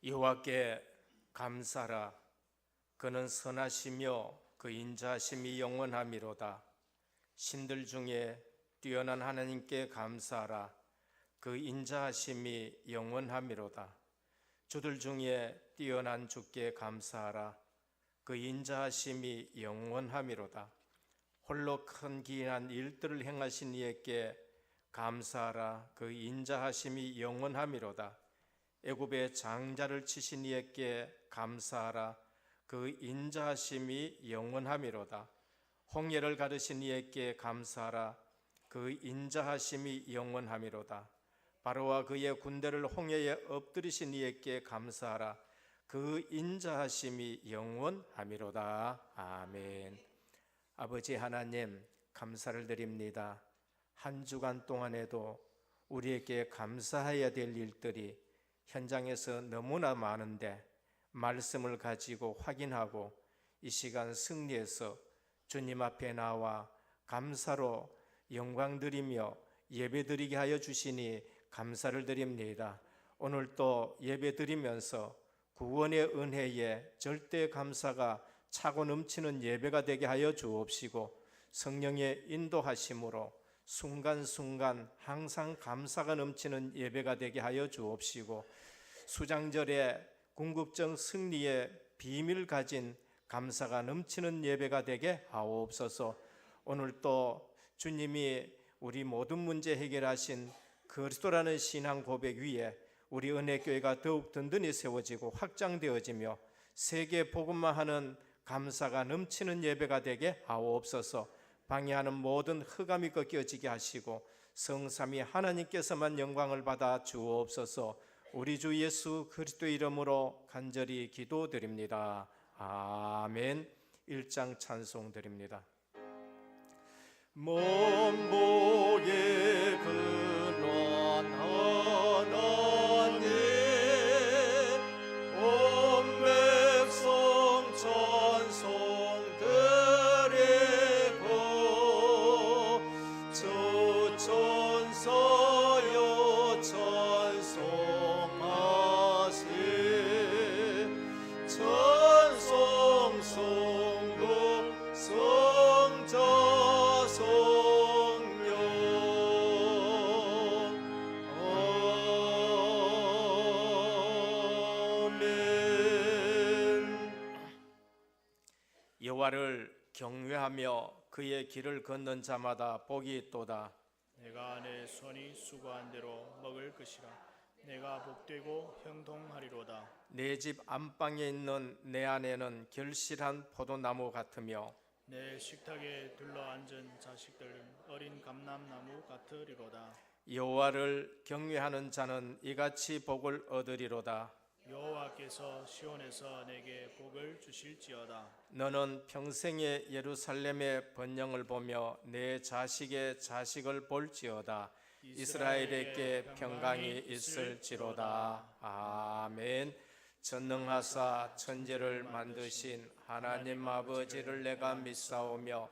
여호와께 감사라. 그는 선하시며 그 인자하심이 영원하미로다. 신들 중에 뛰어난 하나님께 감사하라. 그 인자하심이 영원하미로다. 주들 중에 뛰어난 주께 감사하라. 그 인자하심이 영원하미로다. 홀로 큰 기이한 일들을 행하신 이에게 감사하라. 그 인자하심이 영원하미로다. 애굽의 장자를 치신 이에게 감사하라. 그 인자하심이 영원하미로다. 홍해를 가르신 이에게 감사하라. 그 인자하심이 영원하미로다. 바로와 그의 군대를 홍해에 엎드리신 이에게 감사하라. 그 인자하심이 영원하미로다. 아멘. 아버지 하나님, 감사를 드립니다. 한 주간 동안에도 우리에게 감사해야 될 일들이 현장에서 너무나 많은데 말씀을 가지고 확인하고 이 시간 승리해서 주님 앞에 나와 감사로 영광 드리며 예배 드리게 하여 주시니 감사를 드립니다. 오늘 또 예배 드리면서 구원의 은혜에 절대 감사가 차고 넘치는 예배가 되게 하여 주옵시고, 성령의 인도하심으로 순간순간 항상 감사가 넘치는 예배가 되게 하여 주옵시고, 수장절에 궁극적 승리의 비밀을 가진 감사가 넘치는 예배가 되게 하옵소서. 오늘 또 주님이 우리 모든 문제 해결하신 그리스도라는 신앙 고백 위에 우리 은혜교회가 더욱 든든히 세워지고 확장되어지며 세계 복음만 하는 감사가 넘치는 예배가 되게 하옵소서. 방해하는 모든 흑암이 꺾여지게 하시고 성삼위 하나님께서만 영광을 받아 주옵소서. 우리 주 예수 그리스도의 이름으로 간절히 기도드립니다. 아멘. 1장 찬송 드립니다. 몸보게 근원 하나님, 온 백성 여호와를 경외하며 그의 길을 걷는 자마다 복이 있도다. 내가 내 손이 수고한 대로 먹을 것이라. 내가 복되고 형통하리로다. 내 집 안방에 있는 내 아내는 결실한 포도나무 같으며 내 식탁에 둘러앉은 자식들은 어린 감람나무 같으리로다. 여호와를 경외하는 자는 이같이 복을 얻으리로다. 여호와께서 시온에서 내게 복을 주실지어다. 너는 평생에 예루살렘의 번영을 보며 내 자식의 자식을 볼지어다. 이스라엘에게 평강이 있을지로다. 아멘. 전능하사 천지를 만드신 하나님 아버지를 내가 믿사오며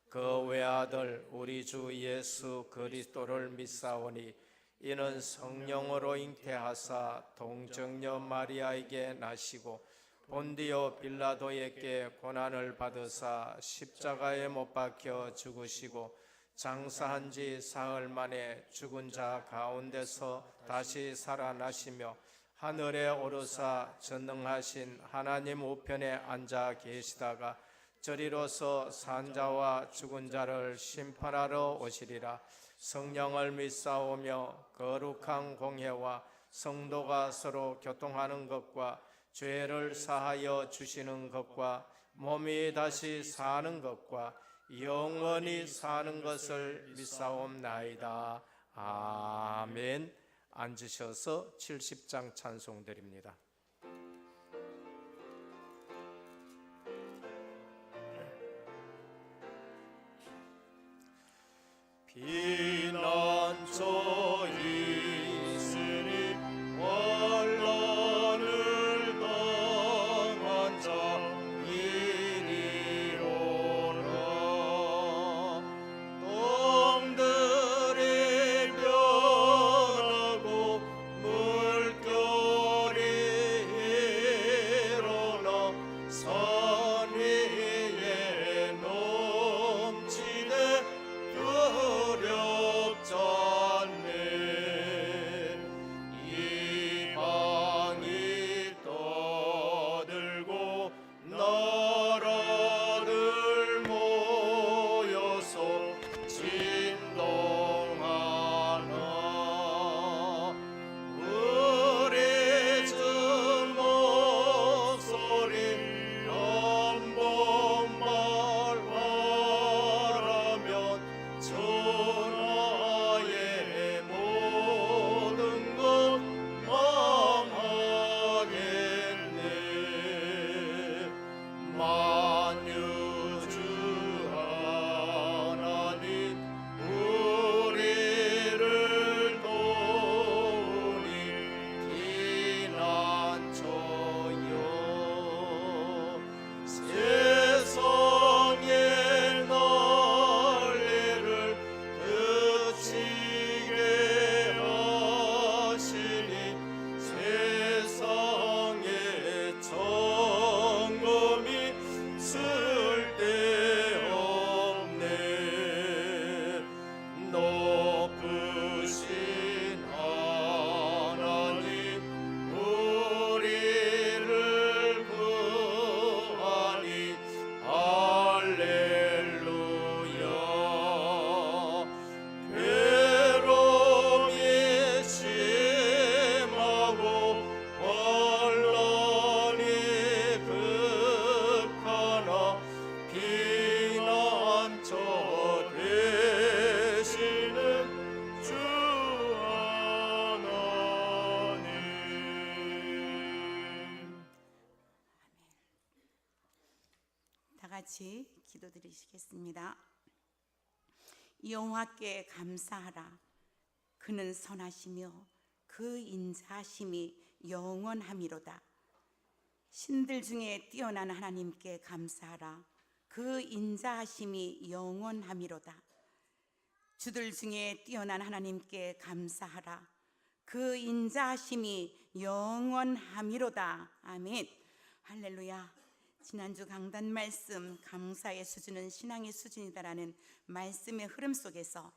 그 외아들 우리 주 예수 그리스도를 믿사오니 이는 성령으로 잉태하사 동정녀 마리아에게 나시고 본디오 빌라도에게 고난을 받으사 십자가에 못 박혀 죽으시고 장사한 지 사흘 만에 죽은 자 가운데서 다시 살아나시며 하늘에 오르사 전능하신 하나님 우편에 앉아 계시다가 저리로서 산자와 죽은 자를 심판하러 오시리라. 성령을 믿사오며 거룩한 공회와 성도가 서로 교통하는 것과 죄를 사하여 주시는 것과 몸이 다시 사는 것과 영원히 사는 것을 믿사옵나이다. 아멘. 앉으셔서 70장 찬송 드립니다. 피난처 있으니 환난을 당한 자이리로라. 똥들이 변하고 물결이 일어나 산 위에 넘치네 두렵잖네. 이방이 떠들고 나라들 모여서 진동하나. 우리 주 목소리 한 번만 말하면 천하의 모든 것 망하겠네. 만유주 하나님 우리를 도우니 피난처여. 세상의 난리를 그치게 하시니 세상의 점검이 쓸데없네. 높으신 하나님 우리를 구하니 할렐루야. 괴로움이 심하고 환난이 극하나 피난처 되시는 주 하나님. 다 같이 기도드리시겠습니다. 여호와께 감사하라. 그는 선하시며 그 인자하심이 영원함이로다. 신들 중에 뛰어난 하나님께 감사하라. 그 인자하심이 영원함이로다. 주들 중에 뛰어난 하나님께 감사하라. 그 인자하심이 영원함이로다. 아멘. 할렐루야. 지난주 강단 말씀 감사의 수준은 신앙의 수준이다라는 말씀의 흐름 속에서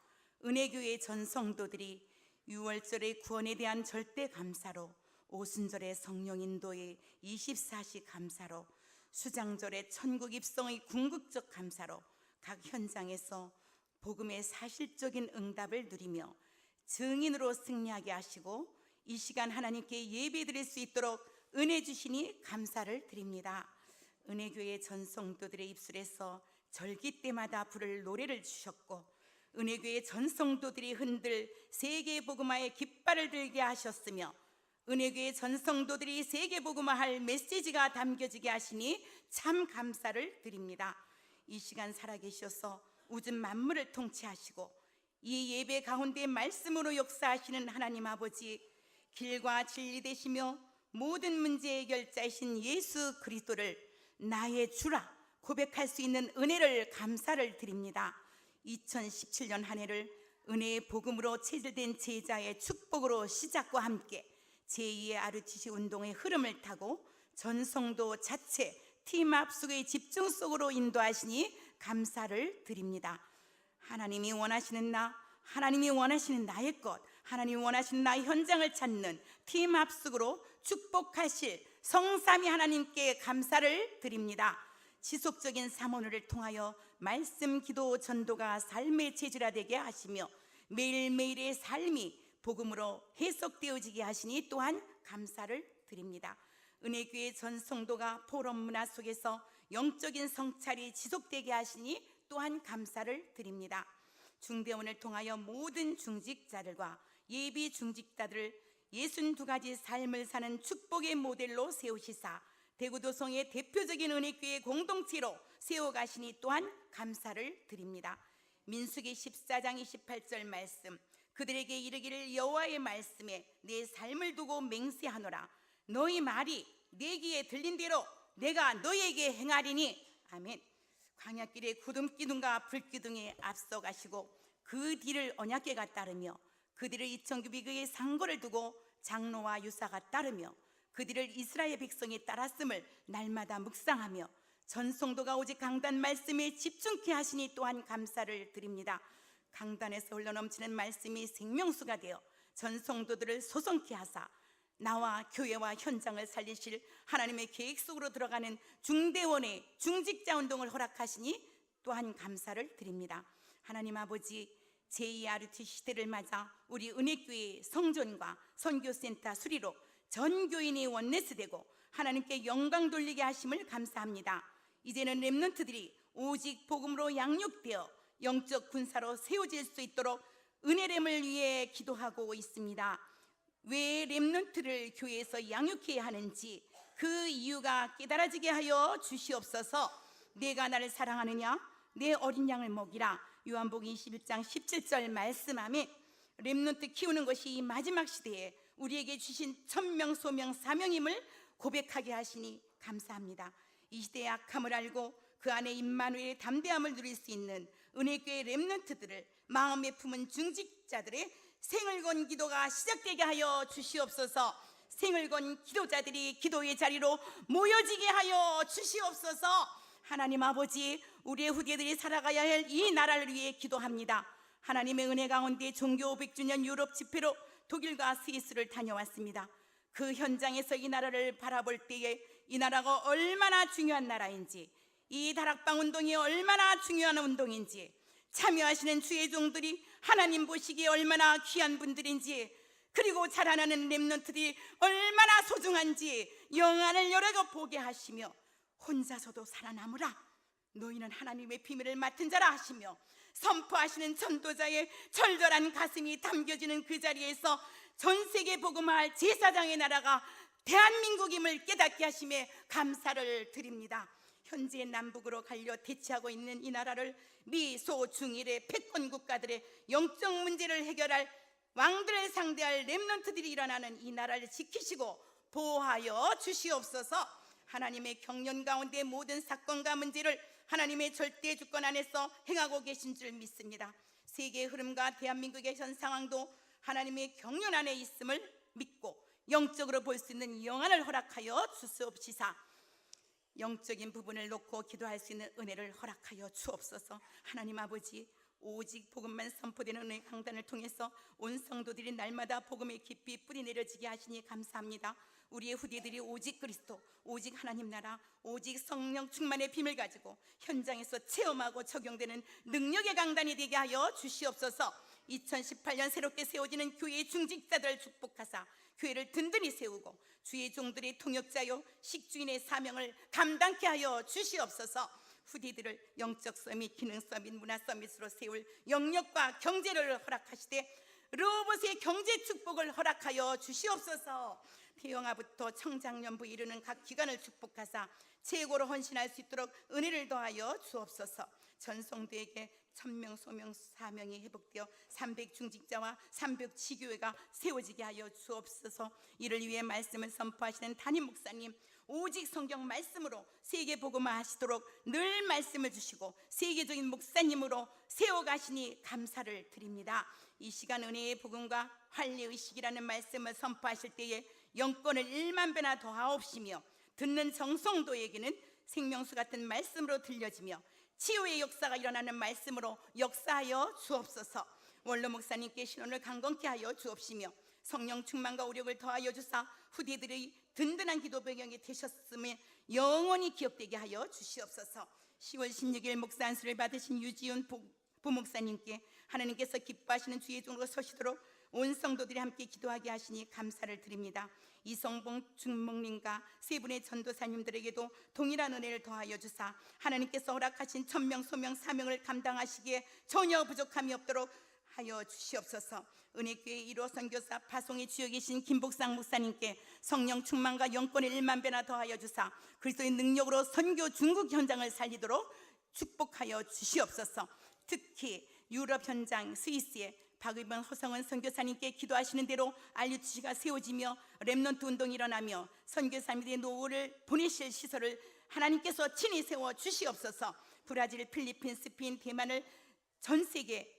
은혜교회 전 성도들이 6월절의 구원에 대한 절대 감사로, 오순절의 성령 인도의 24시 감사로, 수장절의 천국 입성의 궁극적 감사로 각 현장에서 복음의 사실적인 응답을 누리며 증인으로 승리하게 하시고 이 시간 하나님께 예배드릴 수 있도록 은혜 주시니 감사를 드립니다. 은혜교회 전성도들의 입술에서 절기 때마다 부를 노래를 주셨고 은혜교회 전성도들이 흔들 세계 복음화의 깃발을 들게 하셨으며 은혜교회 전성도들이 세계 복음화할 메시지가 담겨지게 하시니 참 감사를 드립니다. 이 시간 살아계셔서 우주 만물을 통치하시고 이 예배 가운데 말씀으로 역사하시는 하나님 아버지, 길과 진리 되시며 모든 문제 해결자이신 예수 그리스도를 나의 주라 고백할 수 있는 은혜를 감사를 드립니다. 2017년 한 해를 은혜의 복음으로 체질된 제자의 축복으로 시작과 함께 제2의 RUTC 운동의 흐름을 타고 전성도 자체 팀 압숙의 집중 속으로 인도하시니 감사를 드립니다. 하나님이 원하시는 나, 하나님이 원하시는 나의 것, 하나님이 원하시는 나의 현장을 찾는 팀 압숙으로 축복하실 성삼위 하나님께 감사를 드립니다. 지속적인 사모를 통하여 말씀, 기도, 전도가 삶의 체질화되게 하시며 매일매일의 삶이 복음으로 해석되어지게 하시니 또한 감사를 드립니다. 은혜교회 전성도가 포럼 문화 속에서 영적인 성찰이 지속되게 하시니 또한 감사를 드립니다. 중대원을 통하여 모든 중직자들과 예비 중직자들을 62가지 삶을 사는 축복의 모델로 세우시사 대구도성의 대표적인 은혜교회 공동체로 세워가시니 또한 감사를 드립니다. 민수기 14장 28절 말씀, 그들에게 이르기를 여호와의 말씀에 내 삶을 두고 맹세하노라. 너희 말이 내 귀에 들린 대로 내가 너희에게 행하리니. 아멘. 광야길에 구름기둥과 불기둥에 앞서가시고 그 뒤를 언약궤가 따르며 그 뒤를 이천규비그의 상고를 두고 장로와 유사가 따르며 그 뒤를 이스라엘 백성이 따랐음을 날마다 묵상하며 전성도가 오직 강단 말씀에 집중케 하시니 또한 감사를 드립니다. 강단에서 흘러넘치는 말씀이 생명수가 되어 전성도들을 소성케 하사 나와 교회와 현장을 살리실 하나님의 계획 속으로 들어가는 중대원의 중직자 운동을 허락하시니 또한 감사를 드립니다. 하나님 아버지, 제2 RUTC 시대를 맞아 우리 은혜교회 성전과 선교센터 수리로 전 교인이 원내스되고 하나님께 영광 돌리게 하심을 감사합니다. 이제는 렘넌트들이 오직 복음으로 양육되어 영적 군사로 세워질 수 있도록 은혜렘을 위해 기도하고 있습니다. 왜 렘넌트를 교회에서 양육해야 하는지 그 이유가 깨달아지게 하여 주시옵소서. 내가 나를 사랑하느냐? 내 어린 양을 먹이라. 요한복음 21장 17절 말씀하며 렘넌트 키우는 것이 이 마지막 시대에 우리에게 주신 천명 소명 사명임을 고백하게 하시니 감사합니다. 이 시대의 악함을 알고 그 안에 임마누엘의 담대함을 누릴 수 있는 은혜교회 렘넌트들을 마음에 품은 중직자들의 생을 건 기도가 시작되게 하여 주시옵소서. 생을 건 기도자들이 기도의 자리로 모여지게 하여 주시옵소서. 하나님 아버지, 우리의 후대들이 살아가야 할 이 나라를 위해 기도합니다. 하나님의 은혜 가운데 종교 500주년 유럽 집회로 독일과 스위스를 다녀왔습니다. 그 현장에서 이 나라를 바라볼 때에 이 나라가 얼마나 중요한 나라인지, 이 다락방 운동이 얼마나 중요한 운동인지, 참여하시는 주의 종들이 하나님 보시기에 얼마나 귀한 분들인지, 그리고 자라나는 렘넌트들이 얼마나 소중한지 영안을 열어 보게 하시며 혼자서도 살아남으라. 너희는 하나님의 비밀을 맡은 자라 하시며 선포하시는 전도자의 절절한 가슴이 담겨지는 그 자리에서 전 세계 복음화할 제사장의 나라가 대한민국임을 깨닫게 하심에 감사를 드립니다. 현재 남북으로 갈려 대치하고 있는 이 나라를 미, 소, 중일의 패권 국가들의 영적 문제를 해결할 왕들을 상대할 렘넌트들이 일어나는 이 나라를 지키시고 보호하여 주시옵소서. 하나님의 경륜 가운데 모든 사건과 문제를 하나님의 절대 주권 안에서 행하고 계신 줄 믿습니다. 세계의 흐름과 대한민국의 현 상황도 하나님의 경륜 안에 있음을 믿고 영적으로 볼 수 있는 영안을 허락하여 주시옵시사. 영적인 부분을 놓고 기도할 수 있는 은혜를 허락하여 주옵소서. 하나님 아버지, 오직 복음만 선포되는 은혜 강단을 통해서 온 성도들이 날마다 복음의 깊이 뿌리 내려지게 하시니 감사합니다. 우리의 후대들이 오직 그리스도, 오직 하나님 나라, 오직 성령 충만의 빔을 가지고 현장에서 체험하고 적용되는 능력의 강단이 되게 하여 주시옵소서. 2018년 새롭게 세워지는 교회의 중직자들을 축복하사 교회를 든든히 세우고 주의 종들의 통역자요 식주인의 사명을 감당케 하여 주시옵소서. 후대들을 영적 서밋, 기능 서밋, 문화 서밋으로 세울 영역과 경제를 허락하시되 로봇의 경제 축복을 허락하여 주시옵소서. 태영아부터 청장년부에 이르는 각 기관을 축복하사 최고로 헌신할 수 있도록 은혜를 더하여 주옵소서. 전성도에게 천명 소명 사명이 회복되어 300중직자와 300지교회가 세워지게 하여 주옵소서. 이를 위해 말씀을 선포하시는 담임 목사님, 오직 성경 말씀으로 세계 복음화 하시도록 늘 말씀을 주시고 세계적인 목사님으로 세워가시니 감사를 드립니다. 이 시간 은혜의 복음과 환례의식이라는 말씀을 선포하실 때에 영권을 1만 배나 더하옵시며 듣는 정성도에게는 생명수 같은 말씀으로 들려지며 치유의 역사가 일어나는 말씀으로 역사하여 주옵소서. 원로 목사님께 신원을 강건케 하여 주옵시며 성령 충만과 오력을 더하여 주사 후대들의 든든한 기도 배경이 되셨음에 영원히 기억되게 하여 주시옵소서. 10월 16일 목사 안수를 받으신 유지훈 부목사님께 하나님께서 기뻐하시는 주의 종으로 서시도록 온 성도들이 함께 기도하게 하시니 감사를 드립니다. 이성봉 중목님과 세 분의 전도사님들에게도 동일한 은혜를 더하여 주사 하나님께서 허락하신 천명 소명 사명을 감당하시기에 전혀 부족함이 없도록 하여 주시옵소서. 은혜교회 1호 선교사 파송의 주역에 계신 김복상 목사님께 성령 충만과 영권의 1만 배나 더하여 주사 그리스도의 능력으로 선교 중국 현장을 살리도록 축복하여 주시옵소서. 특히 유럽 현장 스위스에 박의범 허성은 선교사님께 기도하시는 대로 알류치가 세워지며 렘넌트 운동이 일어나며 선교사님들의 노후를 보내실 시설을 하나님께서 친히 세워 주시옵소서. 브라질, 필리핀, 스페인, 대만을 전 세계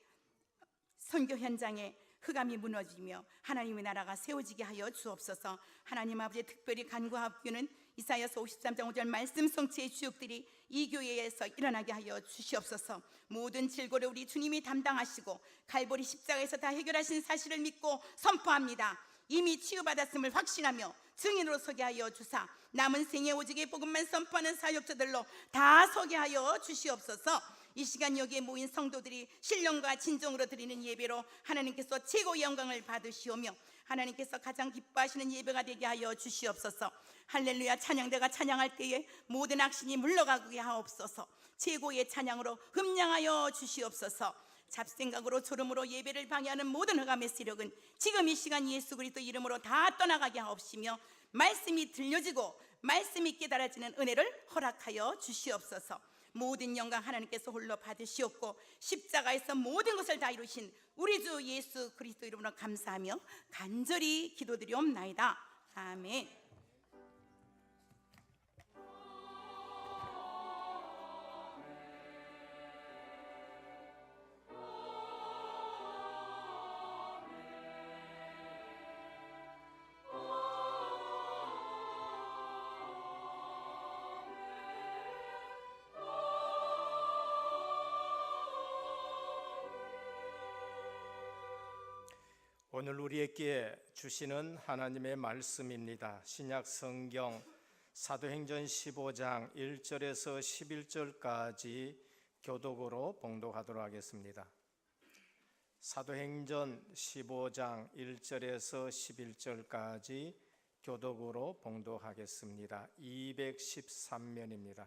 선교 현장에 흑암이 무너지며 하나님의 나라가 세워지게 하여 주옵소서. 하나님 아버지 특별히 간구하옵기는 이사야서 53장 5절 말씀 성취의 주역들이 이 교회에서 일어나게 하여 주시옵소서. 모든 질고를 우리 주님이 담당하시고 갈보리 십자가에서 다 해결하신 사실을 믿고 선포합니다. 이미 치유받았음을 확신하며 증인으로 서게 하여 주사 남은 생애 오직의 복음만 선포하는 사역자들로 다 서게 하여 주시옵소서. 이 시간 여기에 모인 성도들이 신령과 진정으로 드리는 예배로 하나님께서 최고의 영광을 받으시오며 하나님께서 가장 기뻐하시는 예배가 되게 하여 주시옵소서. 할렐루야 찬양대가 찬양할 때에 모든 악신이 물러가게 하옵소서. 최고의 찬양으로 흠량하여 주시옵소서. 잡생각으로 졸음으로 예배를 방해하는 모든 흑암의 세력은 지금 이 시간 예수 그리스도 이름으로 다 떠나가게 하옵시며 말씀이 들려지고 말씀이 깨달아지는 은혜를 허락하여 주시옵소서. 모든 영광 하나님께서 홀로 받으시옵고 십자가에서 모든 것을 다 이루신 우리 주 예수 그리스도 이름으로 감사하며 간절히 기도드리옵나이다. 아멘. 오늘 우리에게 주시는 하나님의 말씀입니다. 신약 성경 사도행전 15장 1절에서 11절까지 교독으로 봉독하도록 하겠습니다. 사도행전 15장 1절에서 11절까지 교독으로 봉독하겠습니다. 213면입니다.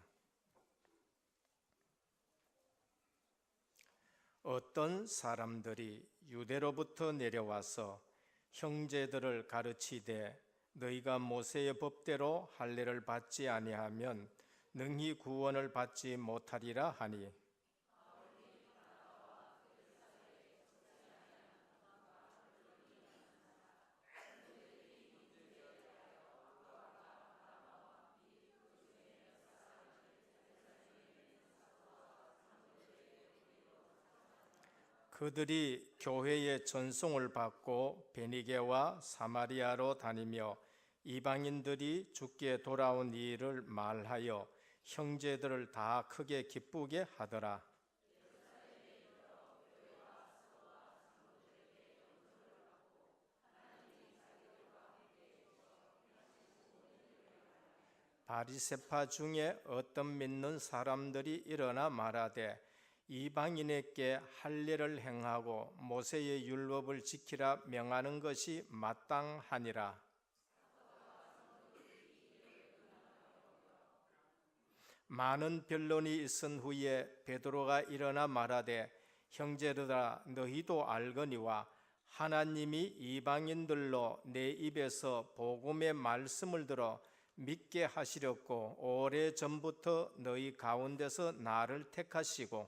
어떤 사람들이 유대로부터 내려와서 형제들을 가르치되 너희가 모세의 법대로 할례를 받지 아니하면 능히 구원을 받지 못하리라 하니 그들이 교회의 전송을 받고 베니게와 사마리아로 다니며 이방인들이 주께 돌아온 일을 말하여 형제들을 다 크게 기쁘게 하더라. 바리새파 중에 어떤 믿는 사람들이 일어나 말하되 이방인에게 할례를 행하고 모세의 율법을 지키라 명하는 것이 마땅하니라. 많은 변론이 있은 후에 베드로가 일어나 말하되 형제들아 너희도 알거니와 하나님이 이방인들로 내 입에서 복음의 말씀을 들어 믿게 하시렸고 오래전부터 너희 가운데서 나를 택하시고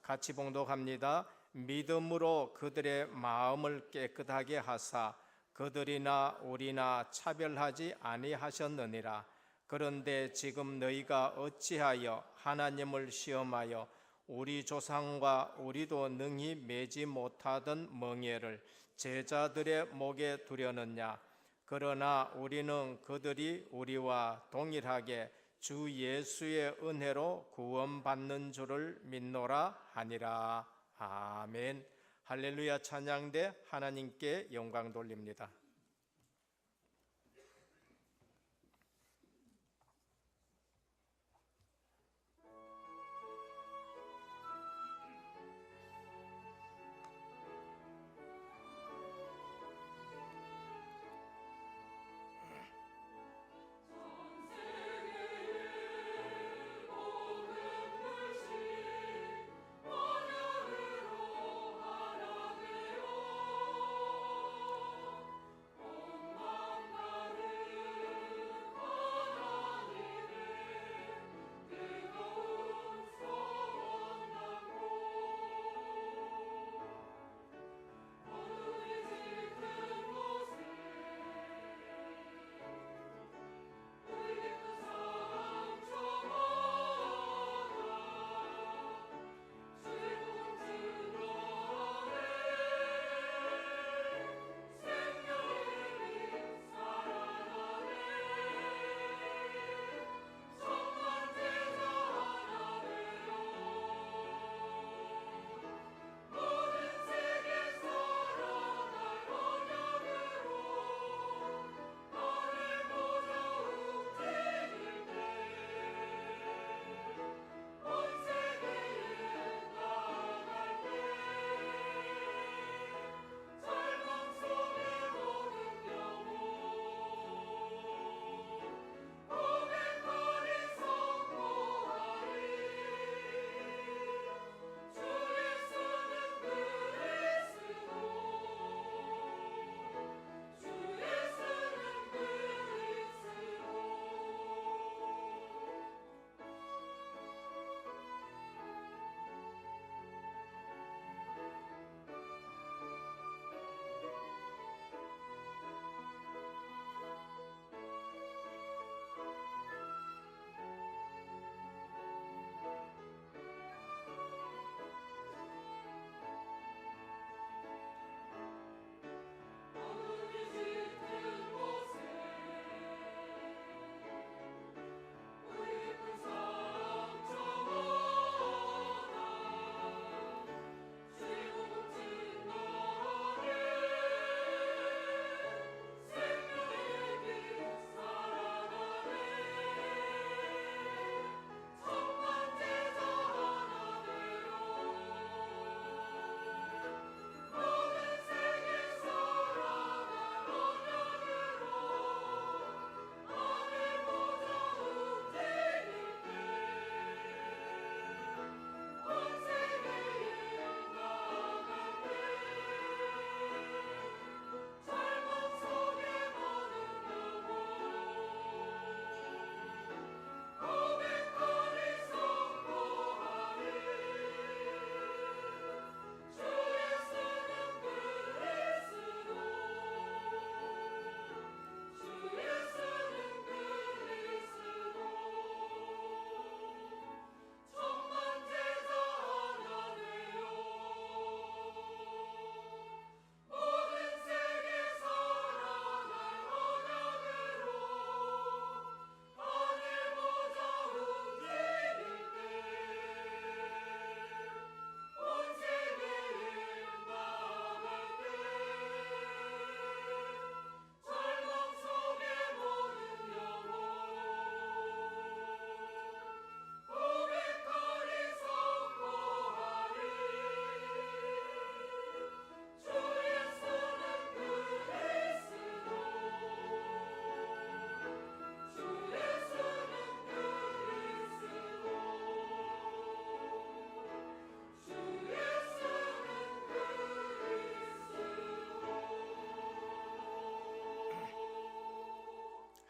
같이 봉독합니다. 믿음으로 그들의 마음을 깨끗하게 하사 그들이나 우리나 차별하지 아니하셨느니라. 그런데 지금 너희가 어찌하여 하나님을 시험하여 우리 조상과 우리도 능히 매지 못하던 멍에를 제자들의 목에 두려느냐. 그러나 우리는 그들이 우리와 동일하게 주 예수의 은혜로 구원받는 줄을 믿노라 하니라. 아멘. 할렐루야. 찬양대 하나님께 영광 돌립니다.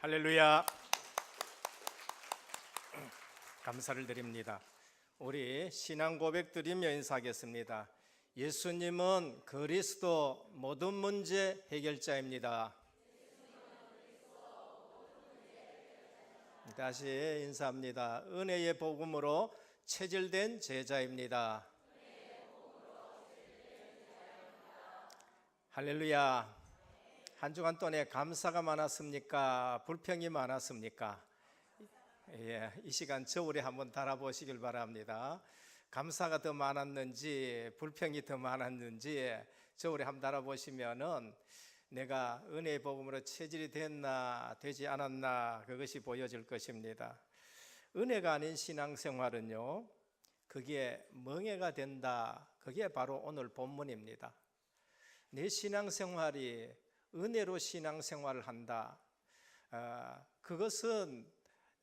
할렐루야. 감사를 드립니다. 우리 신앙 고백 드리며 인사하겠습니다. 예수님은 그리스도 모든 문제 해결자입니다. 다시 인사합니다. 은혜의 복음으로 체질된 제자입니다. 할렐루야. 한 주간 동안에 감사가 많았습니까? 불평이 많았습니까? 예, 이 시간 저울에 한번 달아보시길 바랍니다. 감사가 더 많았는지 불평이 더 많았는지 저울에 한번 달아보시면은 내가 은혜의 복음으로 체질이 됐나 되지 않았나 그것이 보여질 것입니다. 은혜가 아닌 신앙생활은요, 그게 멍해가 된다. 그게 바로 오늘 본문입니다. 내 신앙생활이 은혜로 신앙생활을 한다. 그것은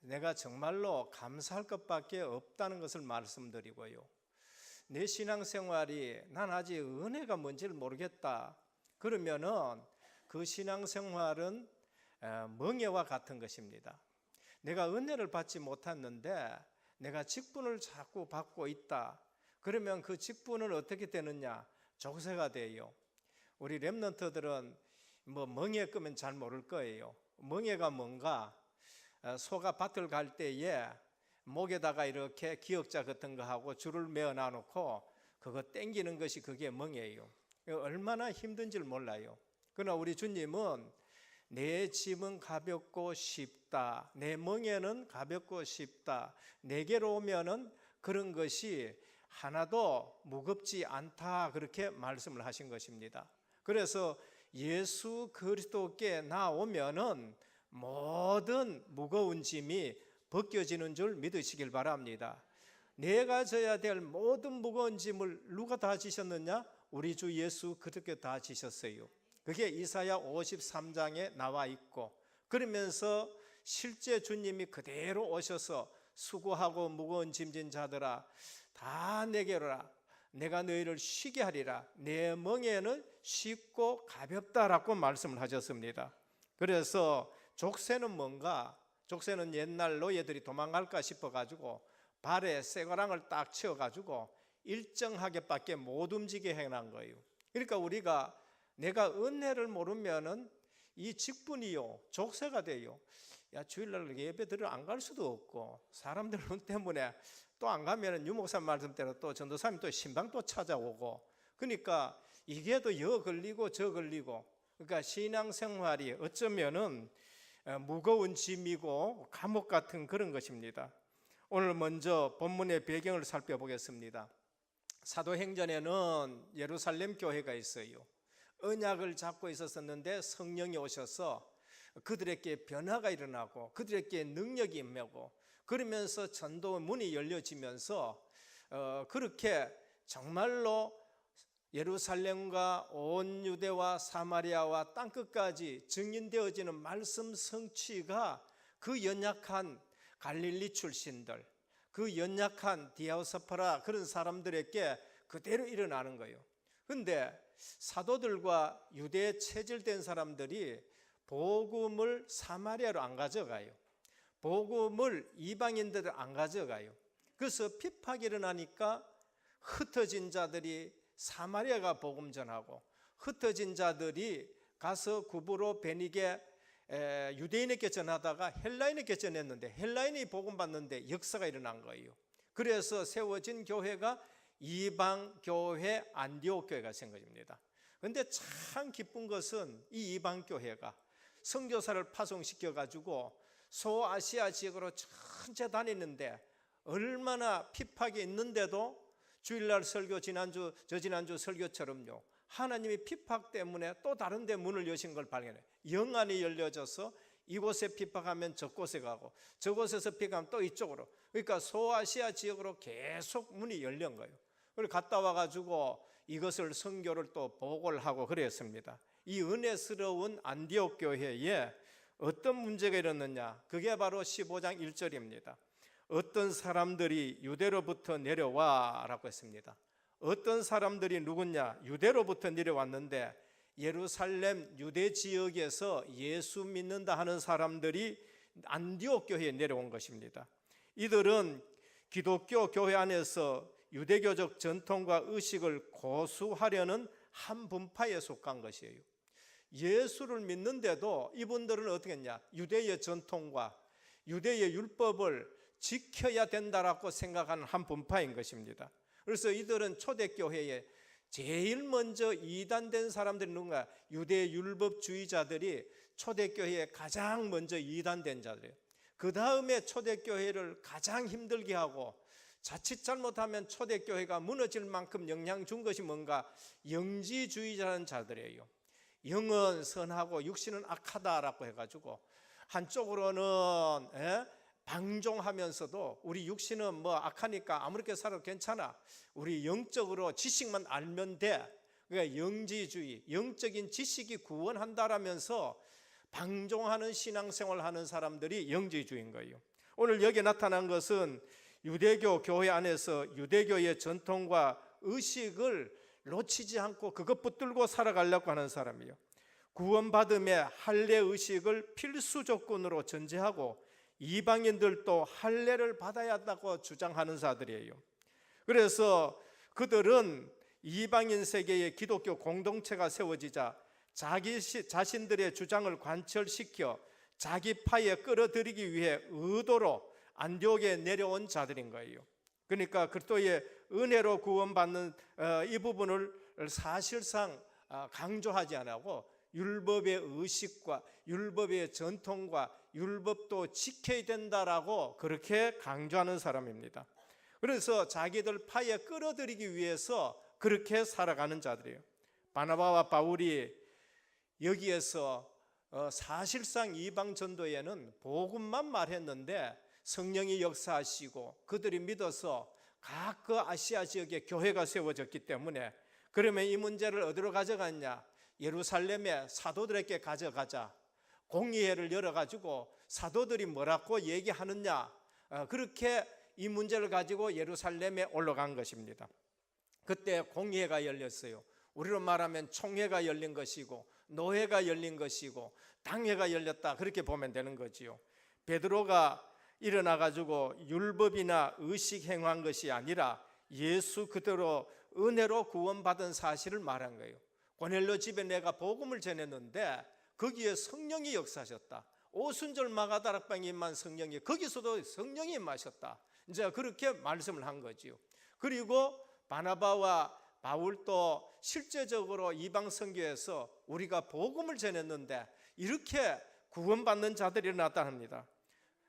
내가 정말로 감사할 것밖에 없다는 것을 말씀드리고요. 내 신앙생활이 난 아직 은혜가 뭔지를 모르겠다. 그러면은 그 신앙생활은 멍해와 같은 것입니다. 내가 은혜를 받지 못했는데 내가 직분을 자꾸 받고 있다. 그러면 그 직분은 어떻게 되느냐? 족쇄가 돼요. 우리 렘넌트들은 뭐 멍해 끄면 잘 모를 거예요. 멍해가 뭔가? 소가 밭을 갈 때에 목에다가 이렇게 기역자 같은 거 하고 줄을 메어 놔놓고 그거 땡기는 것이 그게 멍해예요. 얼마나 힘든지를 몰라요. 그러나 우리 주님은 내 짐은 가볍고 쉽다. 내 멍에는 가볍고 쉽다. 내게로 오면은 그런 것이 하나도 무겁지 않다. 그렇게 말씀을 하신 것입니다. 그래서 예수 그리스도께 나오면은 모든 무거운 짐이 벗겨지는 줄 믿으시길 바랍니다. 내가 져야 될 모든 무거운 짐을 누가 다 지셨느냐? 우리 주 예수 그렇게 다 지셨어요. 그게 이사야 53장에 나와 있고, 그러면서 실제 주님이 그대로 오셔서 수고하고 무거운 짐진 자들아 다 내게로라. 내가 너희를 쉬게 하리라. 내 멍에는 쉽고 가볍다라고 말씀을 하셨습니다. 그래서 족쇄는 뭔가? 족쇄는 옛날 노예들이 도망갈까 싶어가지고 발에 쇠고랑을 딱 채워가지고 일정하게밖에 못 움직이게 해놓은 거예요. 그러니까 우리가 내가 은혜를 모르면은 이 직분이요 족쇄가 돼요. 야, 주일날 예배 들으러 안 갈 수도 없고 사람들 때문에 또 안 가면은 유목사님 말씀대로 또 전도사님 또 신방 또 찾아오고, 그러니까 이게 또 여 걸리고 저 걸리고, 그러니까 신앙생활이 어쩌면은 무거운 짐이고 감옥 같은 그런 것입니다. 오늘 먼저 본문의 배경을 살펴보겠습니다. 사도행전에는 예루살렘 교회가 있어요. 언약을 잡고 있었는데 성령이 오셔서 그들에게 변화가 일어나고 그들에게 능력이 임하고, 그러면서 전도 문이 열려지면서 그렇게 정말로 예루살렘과 온 유대와 사마리아와 땅끝까지 증인되어지는 말씀 성취가 그 연약한 갈릴리 출신들, 그 연약한 디아스포라 그런 사람들에게 그대로 일어나는 거예요. 그런데 사도들과 유대에 체질된 사람들이 복음을 사마리아로 안 가져가요. 복음을 이방인들을 안 가져가요. 그래서 핍박이 일어나니까 흩어진 자들이 사마리아가 복음 전하고, 흩어진 자들이 가서 구브로 베니게 유대인에게 전하다가 헬라인에게 전했는데 헬라인이 복음 받는데 역사가 일어난 거예요. 그래서 세워진 교회가 이방 교회 안디옥 교회가 생겨집니다. 그런데 참 기쁜 것은 이 이방 교회가 선교사를 파송시켜 가지고 소아시아 지역으로 전체 다니는데 얼마나 핍박이 있는데도 주일날 설교 지난주 설교처럼요, 하나님이 핍박 때문에 또 다른 데 문을 여신 걸 발견해요. 영안이 열려져서 이곳에 핍박하면 저곳에 가고 저곳에서 핍박하면 또 이쪽으로, 그러니까 소아시아 지역으로 계속 문이 열린 거예요. 그리고 갔다 와가지고 이것을 선교를 또 보고를 하고 그랬습니다. 이 은혜스러운 안디옥 교회에 어떤 문제가 일어났느냐? 그게 바로 15장 1절입니다. 어떤 사람들이 유대로부터 내려와 라고 했습니다. 어떤 사람들이 누구냐? 유대로부터 내려왔는데 예루살렘 유대 지역에서 예수 믿는다 하는 사람들이 안디옥 교회에 내려온 것입니다. 이들은 기독교 교회 안에서 유대교적 전통과 의식을 고수하려는 한 분파에 속한 것이에요. 예수를 믿는데도 이분들은 어떻게 했냐? 유대의 전통과 유대의 율법을 지켜야 된다라고 생각하는 한 분파인 것입니다. 그래서 이들은 초대교회에 제일 먼저 이단된 사람들이 누군가? 유대 율법주의자들이 초대교회에 가장 먼저 이단된 자들이에요. 그 다음에 초대교회를 가장 힘들게 하고 자칫 잘못하면 초대교회가 무너질 만큼 영향 준 것이 뭔가? 영지주의자라는 자들이에요. 영은 선하고 육신은 악하다라고 해가지고 한쪽으로는 방종하면서도 우리 육신은 뭐 악하니까 아무렇게 살아도 괜찮아, 우리 영적으로 지식만 알면 돼, 그러니까 영지주의, 영적인 지식이 구원한다라면서 방종하는 신앙생활을 하는 사람들이 영지주의인 거예요. 오늘 여기에 나타난 것은 유대교 교회 안에서 유대교의 전통과 의식을 놓치지 않고 그것 붙들고 살아가려고 하는 사람이에요. 구원받음의 할례 의식을 필수 조건으로 전제하고 이방인들도 할례를 받아야 한다고 주장하는 자들이에요. 그래서 그들은 이방인 세계의 기독교 공동체가 세워지자 자기 자신들의 주장을 관철시켜 자기 파에 끌어들이기 위해 의도로 안디옥에 내려온 자들인 거예요. 그러니까 그리스도의 은혜로 구원받는 이 부분을 사실상 강조하지 않고 율법의 의식과 율법의 전통과 율법도 지켜야 된다라고 그렇게 강조하는 사람입니다. 그래서 자기들 파에 끌어들이기 위해서 그렇게 살아가는 자들이에요. 바나바와 바울이 여기에서 사실상 이방 전도에는 복음만 말했는데 성령이 역사하시고 그들이 믿어서 각 그 아시아 지역에 교회가 세워졌기 때문에, 그러면 이 문제를 어디로 가져갔냐? 예루살렘에 사도들에게 가져가자. 공의회를 열어가지고 사도들이 뭐라고 얘기하느냐, 그렇게 이 문제를 가지고 예루살렘에 올라간 것입니다. 그때 공의회가 열렸어요. 우리로 말하면 총회가 열린 것이고 노회가 열린 것이고 당회가 열렸다, 그렇게 보면 되는 거지요. 베드로가 일어나가지고 율법이나 의식 행한 것이 아니라 예수 그대로 은혜로 구원받은 사실을 말한 거예요. 고넬료 집에 내가 복음을 전했는데 거기에 성령이 역사하셨다. 오순절 마가다락방에만 성령이, 거기서도 성령이 임하셨다. 이제 그렇게 말씀을 한 거지요. 그리고 바나바와 바울도 실제적으로 이방 선교에서 우리가 복음을 전했는데 이렇게 구원받는 자들이 나타납니다.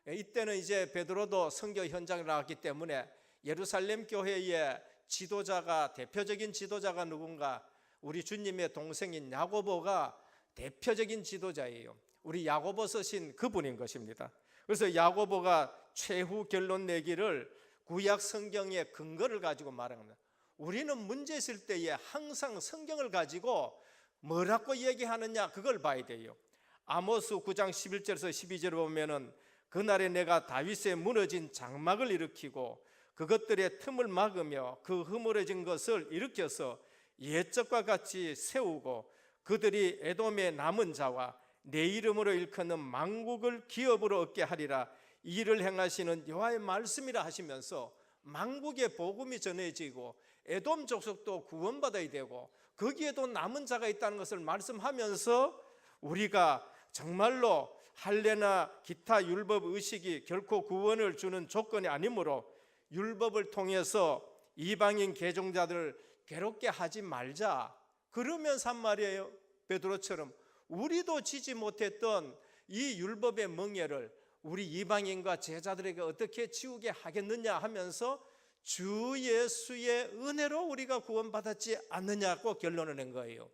이때는 이제 베드로도 선교 현장에 나왔기 때문에 예루살렘 교회의 지도자가, 대표적인 지도자가 누군가? 우리 주님의 동생인 야고보가 대표적인 지도자예요. 우리 야고보 쓰신 그분인 것입니다. 그래서 야고보가 최후 결론 내기를 구약 성경의 근거를 가지고 말합니다. 우리는 문제 있을 때에 항상 성경을 가지고 뭐라고 얘기하느냐, 그걸 봐야 돼요. 아모스 9장 11절에서 12절을 보면은 그날에 내가 다윗의 무너진 장막을 일으키고 그것들의 틈을 막으며 그 허물어진 것을 일으켜서 옛적과 같이 세우고 그들이 에돔의 남은 자와 내 이름으로 일컫는 만국을 기업으로 얻게 하리라. 이 일을 행하시는 여호와의 말씀이라 하시면서 만국의 복음이 전해지고 에돔 족속도 구원받아야 되고 거기에도 남은 자가 있다는 것을 말씀하면서 우리가 정말로 할례나 기타 율법 의식이 결코 구원을 주는 조건이 아니므로 율법을 통해서 이방인 개종자들을 괴롭게 하지 말자. 그러면서 한 말이에요. 베드로처럼 우리도 지지 못했던 이 율법의 멍에를 우리 이방인과 제자들에게 어떻게 지우게 하겠느냐 하면서 주 예수의 은혜로 우리가 구원받았지 않느냐고 결론을 낸 거예요.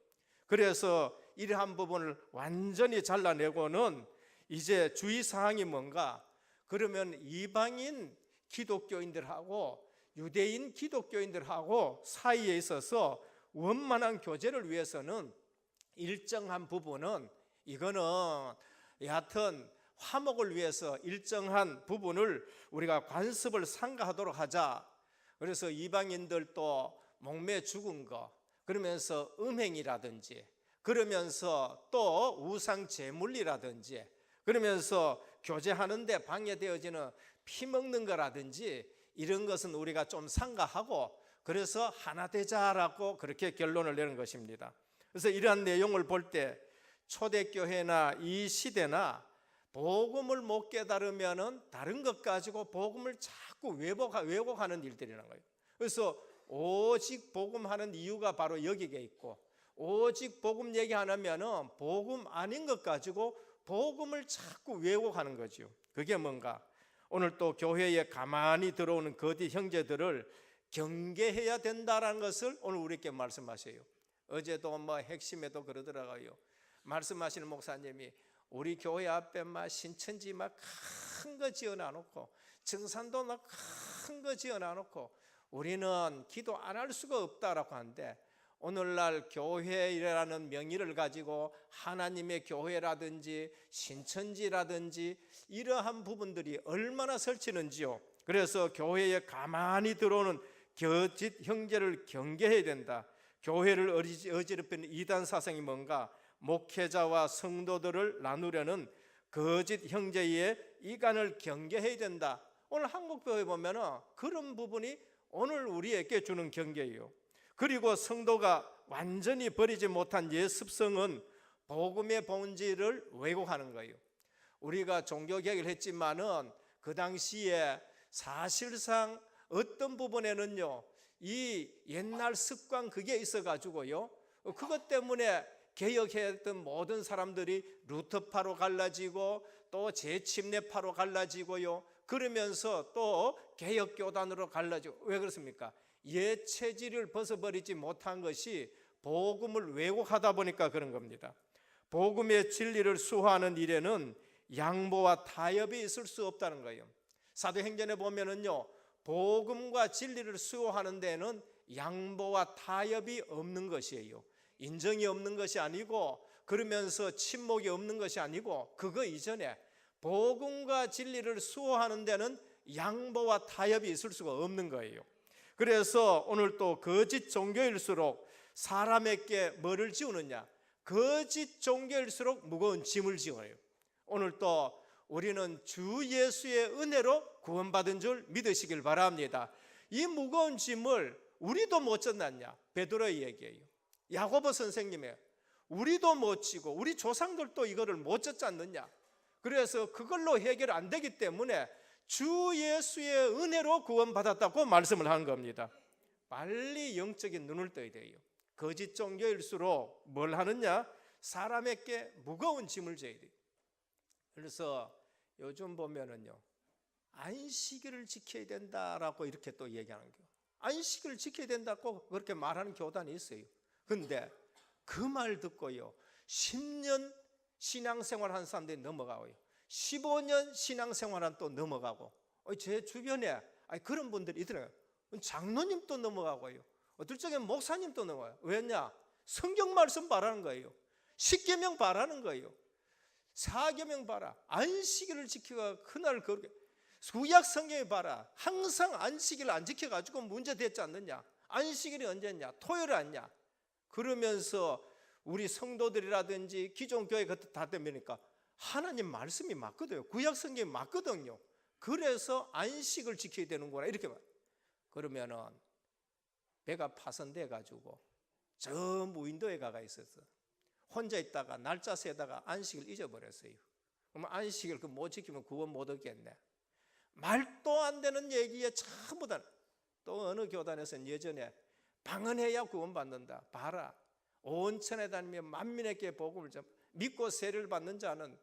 그래서 이러한 부분을 완전히 잘라내고는 이제 주의사항이 뭔가? 그러면 이방인 기독교인들하고 유대인 기독교인들하고 사이에 있어서 원만한 교제를 위해서는 일정한 부분은, 이거는 여하튼 화목을 위해서 일정한 부분을 우리가 관습을 삼가하도록 하자. 그래서 이방인들도 목매 죽은 거, 그러면서 음행이라든지 그러면서 또 우상 제물이라든지 그러면서 교제하는데 방해되어지는 피 먹는 거라든지 이런 것은 우리가 좀 삼가하고 그래서 하나 되자라고 그렇게 결론을 내는 것입니다. 그래서 이러한 내용을 볼 때 초대교회나 이 시대나 복음을 못 깨달으면은 다른 것 가지고 복음을 자꾸 왜곡하는 일들이라는 거예요. 그래서 오직 복음하는 이유가 바로 여기에 있고, 오직 복음 얘기 안 하면은 복음 아닌 것 가지고 복음을 자꾸 왜곡하는 거죠. 그게 뭔가? 오늘 또 교회에 가만히 들어오는 거짓 형제들을 경계해야 된다라는 것을 오늘 우리에게 말씀하셔요. 어제도 핵심에도 그러더라고요. 말씀하시는 목사님이 우리 교회 앞에 신천지 큰 거 지어놔놓고 증산도 큰 거 지어놔놓고 우리는 기도 안 할 수가 없다라고 하는데, 오늘날 교회라는 명의를 가지고 하나님의 교회라든지 신천지라든지 이러한 부분들이 얼마나 설치는지요. 그래서 교회에 가만히 들어오는 거짓 형제를 경계해야 된다. 교회를 어지럽히는 이단 사상이 뭔가? 목회자와 성도들을 나누려는 거짓 형제의 이간을 경계해야 된다. 오늘 한국교회 보면은 그런 부분이 오늘 우리에게 주는 경계예요. 그리고 성도가 완전히 버리지 못한 옛 습성은 복음의 본질을 왜곡하는 거예요. 우리가 종교개혁을 했지만은 그 당시에 사실상 어떤 부분에는요, 이 옛날 습관 그게 있어가지고요, 그것 때문에 개혁했던 모든 사람들이 루터파로 갈라지고 또 재침례파로 갈라지고요, 그러면서 또 개혁교단으로 갈라지고. 왜 그렇습니까? 옛 체질을 벗어버리지 못한 것이 복음을 왜곡하다 보니까 그런 겁니다. 복음의 진리를 수호하는 일에는 양보와 타협이 있을 수 없다는 거예요. 사도행전에 보면은요, 복음과 진리를 수호하는 데는 양보와 타협이 없는 것이에요. 인정이 없는 것이 아니고, 그러면서 침묵이 없는 것이 아니고, 그거 이전에 복음과 진리를 수호하는 데는 양보와 타협이 있을 수가 없는 거예요. 그래서 오늘 또 거짓 종교일수록 사람에게 뭐를 지우느냐? 거짓 종교일수록 무거운 짐을 지워요. 오늘 또 우리는 주 예수의 은혜로 구원받은 줄 믿으시길 바랍니다. 이 무거운 짐을 우리도 못 졌느냐? 베드로의 얘기예요. 야고보 선생님의 우리도 못 지고 우리 조상들도 이거를 못 졌지 않느냐? 그래서 그걸로 해결 안 되기 때문에 주 예수의 은혜로 구원받았다고 말씀을 하는 겁니다. 빨리 영적인 눈을 떠야 돼요. 거짓 종교일수록 뭘 하느냐? 사람에게 무거운 짐을 져야 돼요. 그래서 요즘 보면은요, 안식일을 지켜야 된다라고 이렇게 또 얘기하는 거예요. 안식일을 지켜야 된다고 그렇게 말하는 교단이 있어요. 근데 그 말 듣고요, 10년 신앙생활 한 사람들이 넘어가고요, 15년 신앙생활은 또 넘어가고, 제 주변에 그런 분들이 있더라고요. 장로님도 넘어가고요, 어떨 적엔 목사님도 넘어가요. 왜냐? 성경 말씀 바라는 거예요. 십계명 바라는 거예요. 사계명 봐라. 안식일을 지키가 그날 그렇게 구약 성경에 봐라. 항상 안식일을 안 지켜가지고 문제 됐지 않느냐? 안식일이 언제냐? 토요일 아니냐? 그러면서 우리 성도들이라든지 기존 교회 같은 다 되니까 하나님 말씀이 맞거든요. 구약 성경이 맞거든요. 그래서 안식을 지켜야 되는구나 이렇게 말. 그러면은 배가 파손돼 가지고 저 무인도에 가가 있었어. 혼자 있다가 날짜 세다가 안식을 잊어버렸어요. 그럼 안식을 못 지키면 구원 못 얻겠네. 말도 안 되는 얘기에 전부 다. 또 어느 교단에서는 예전에 방언해야 구원 받는다. 봐라, 온천에 다니며 만민에게 복음을 좀 믿고 세례를 받는 자는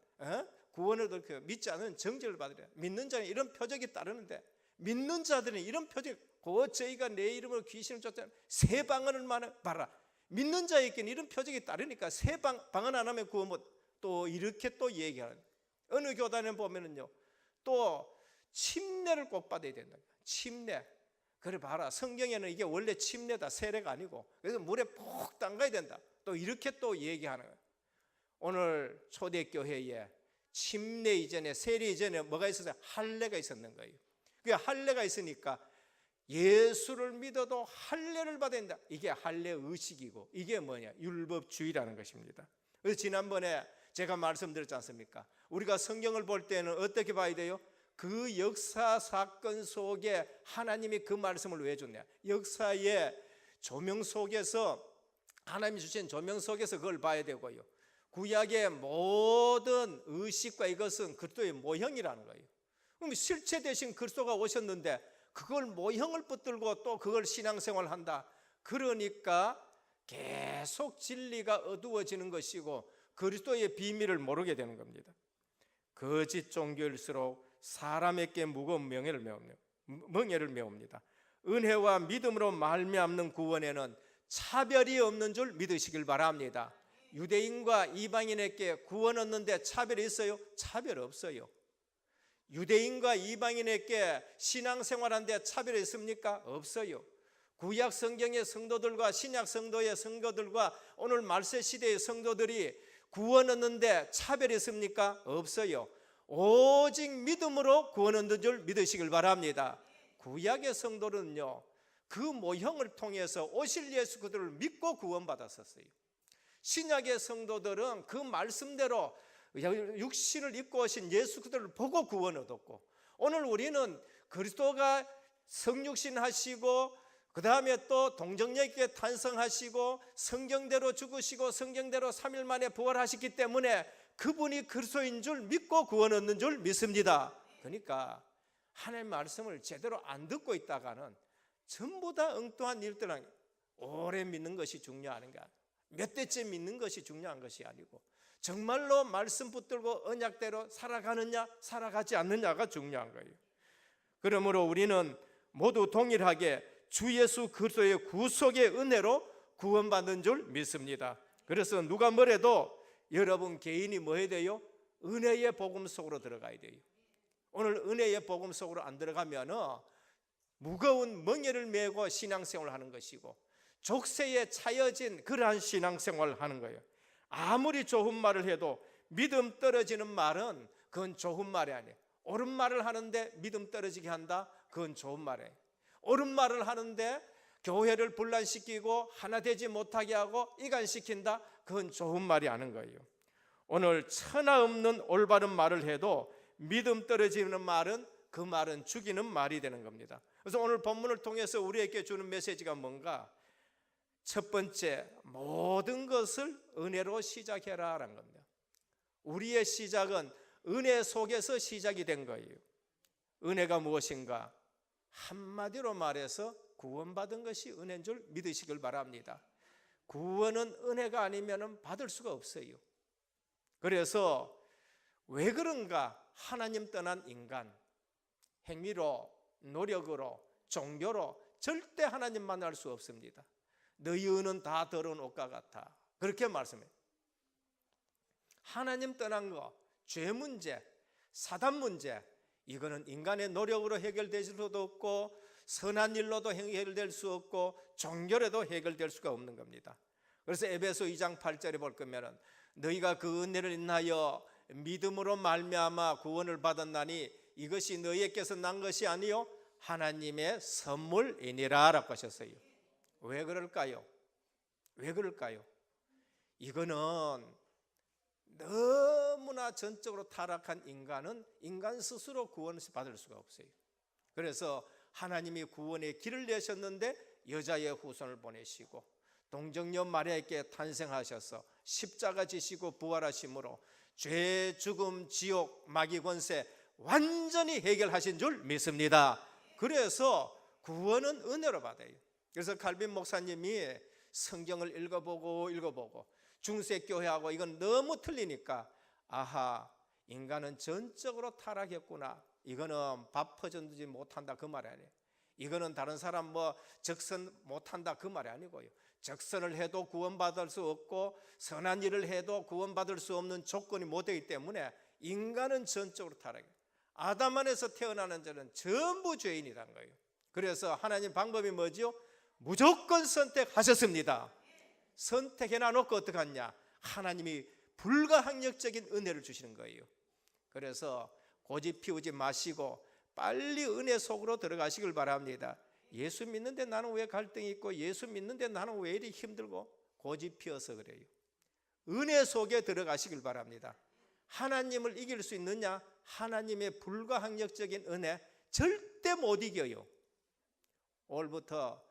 구원을 얻고 믿지 않은 정죄를 받으려. 믿는 자는 이런 표적이 따르는데, 믿는 자들은 이런 표적, 그 저희가 내 이름으로 귀신을 쫓아내는 새 방언을 봐라. 믿는 자에게는 이런 표적이 따르니까 새 방언 안 하면 구원 못. 또 이렇게 또 얘기하는. 어느 교단에 보면은요, 또 침례를 꼭 받아야 된다. 침례. 그래 봐라, 성경에는 이게 원래 침례다, 세례가 아니고, 그래서 물에 푹 담가야 된다. 또 이렇게 또 얘기하는 거예요. 오늘 초대교회에 침례 이전에, 세례 이전에 뭐가 있었어요? 할례가 있었는 거예요. 그 할례가 있으니까 예수를 믿어도 할례를 받아야 된다. 이게 할례 의식이고 이게 뭐냐? 율법주의라는 것입니다. 그래서 지난번에 제가 말씀드렸지 않습니까? 우리가 성경을 볼 때는 어떻게 봐야 돼요? 그 역사 사건 속에 하나님이 그 말씀을 왜 줬냐? 역사의 조명 속에서 하나님이 주신 조명 속에서 그걸 봐야 되고요. 구약의 모든 의식과 이것은 그리스도의 모형이라는 거예요. 그럼 실체 대신 그리스도가 오셨는데 그걸 모형을 붙들고 또 그걸 신앙생활을 한다. 그러니까 계속 진리가 어두워지는 것이고 그리스도의 비밀을 모르게 되는 겁니다. 거짓 종교일수록 사람에게 무거운 멍에를 메웁니다. 은혜와 믿음으로 말미암는 구원에는 차별이 없는 줄 믿으시길 바랍니다. 유대인과 이방인에게 구원 얻는데 차별이 있어요? 차별 없어요. 유대인과 이방인에게 신앙생활하는데 차별이 있습니까? 없어요. 구약 성경의 성도들과 신약 성도의 성도들과 오늘 말세 시대의 성도들이 구원 얻는데 차별이 있습니까? 없어요. 오직 믿음으로 구원 얻는 줄 믿으시길 바랍니다. 구약의 성도는요, 그 모형을 통해서 오실 예수 그리스도를 믿고 구원받았었어요. 신약의 성도들은 그 말씀대로 육신을 입고 오신 예수 그리스도를 보고 구원 얻었고, 오늘 우리는 그리스도가 성육신 하시고 그 다음에 또 동정녀 있게 탄생하시고 성경대로 죽으시고 성경대로 3일 만에 부활하셨기 때문에 그분이 그리스도인 줄 믿고 구원 얻는 줄 믿습니다. 그러니까 하나님의 말씀을 제대로 안 듣고 있다가는 전부 다 엉뚱한 일들은 오래 믿는 것이 중요한가, 몇 대째 믿는 것이 중요한 것이 아니고 정말로 말씀 붙들고 언약대로 살아가느냐 살아가지 않느냐가 중요한 거예요. 그러므로 우리는 모두 동일하게 주 예수 그리스도의 구속의 은혜로 구원받는 줄 믿습니다. 그래서 누가 뭐래도 여러분 개인이 뭐 해야 돼요? 은혜의 복음 속으로 들어가야 돼요. 오늘 은혜의 복음 속으로 안 들어가면 무거운 멍에를 메고 신앙생활을 하는 것이고 족쇄에 차여진 그러한 신앙생활을 하는 거예요. 아무리 좋은 말을 해도 믿음 떨어지는 말은 그건 좋은 말이 아니에요. 옳은 말을 하는데 믿음 떨어지게 한다? 그건 좋은 말이에요. 옳은 말을 하는데 교회를 분란시키고 하나 되지 못하게 하고 이간시킨다? 그건 좋은 말이 아닌 거예요. 오늘 천하 없는 올바른 말을 해도 믿음 떨어지는 말은 그 말은 죽이는 말이 되는 겁니다. 그래서 오늘 본문을 통해서 우리에게 주는 메시지가 뭔가? 첫 번째, 모든 것을 은혜로 시작해라라는 겁니다. 우리의 시작은 은혜 속에서 시작이 된 거예요. 은혜가 무엇인가? 한마디로 말해서 구원받은 것이 은혜인 줄 믿으시길 바랍니다. 구원은 은혜가 아니면 받을 수가 없어요. 그래서 왜 그런가? 하나님 떠난 인간, 행위로, 노력으로, 종교로 절대 하나님 만날 수 없습니다. 너희 의는 다 더러운 옷과 같아. 그렇게 말씀해요. 하나님 떠난 거, 죄 문제, 사단 문제, 이거는 인간의 노력으로 해결될 수도 없고 선한 일로도 해결될 수 없고 종교로도 해결될 수가 없는 겁니다. 그래서 에베소 2장 8절에 볼 거면 너희가 그 은혜를 인하여 믿음으로 말미암아 구원을 받았나니 이것이 너희에게서 난 것이 아니요 하나님의 선물이니라 라고 하셨어요. 왜 그럴까요? 왜 그럴까요? 이거는 너무나 전적으로 타락한 인간은 인간 스스로 구원을 받을 수가 없어요. 그래서 하나님이 구원의 길을 내셨는데 여자의 후손을 보내시고 동정녀 마리아에게 탄생하셔서 십자가 지시고 부활하심으로 죄, 죽음, 지옥, 마귀 권세 완전히 해결하신 줄 믿습니다. 그래서 구원은 은혜로 받아요. 그래서 칼빈 목사님이 성경을 읽어보고 중세교회하고 이건 너무 틀리니까 아하, 인간은 전적으로 타락했구나. 이거는 밥 퍼주지 못한다 그 말이 아니에요. 이거는 다른 사람 뭐 적선 못한다 그 말이 아니고요. 적선을 해도 구원받을 수 없고 선한 일을 해도 구원받을 수 없는 조건이 못 되기 때문에 인간은 전적으로 타락해요. 아담 안에서 태어나는 자는 전부 죄인이라는 거예요. 그래서 하나님 방법이 뭐지요? 무조건 선택하셨습니다. 선택해놔 놓고 어떡하냐? 하나님이 불가항력적인 은혜를 주시는 거예요. 그래서 고집 피우지 마시고 빨리 은혜 속으로 들어가시길 바랍니다. 예수 믿는데 나는 왜 갈등이 있고 예수 믿는데 나는 왜 이리 힘들고 고집 피어서 그래요. 은혜 속에 들어가시길 바랍니다. 하나님을 이길 수 있느냐? 하나님의 불가항력적인 은혜 절대 못 이겨요. 올부터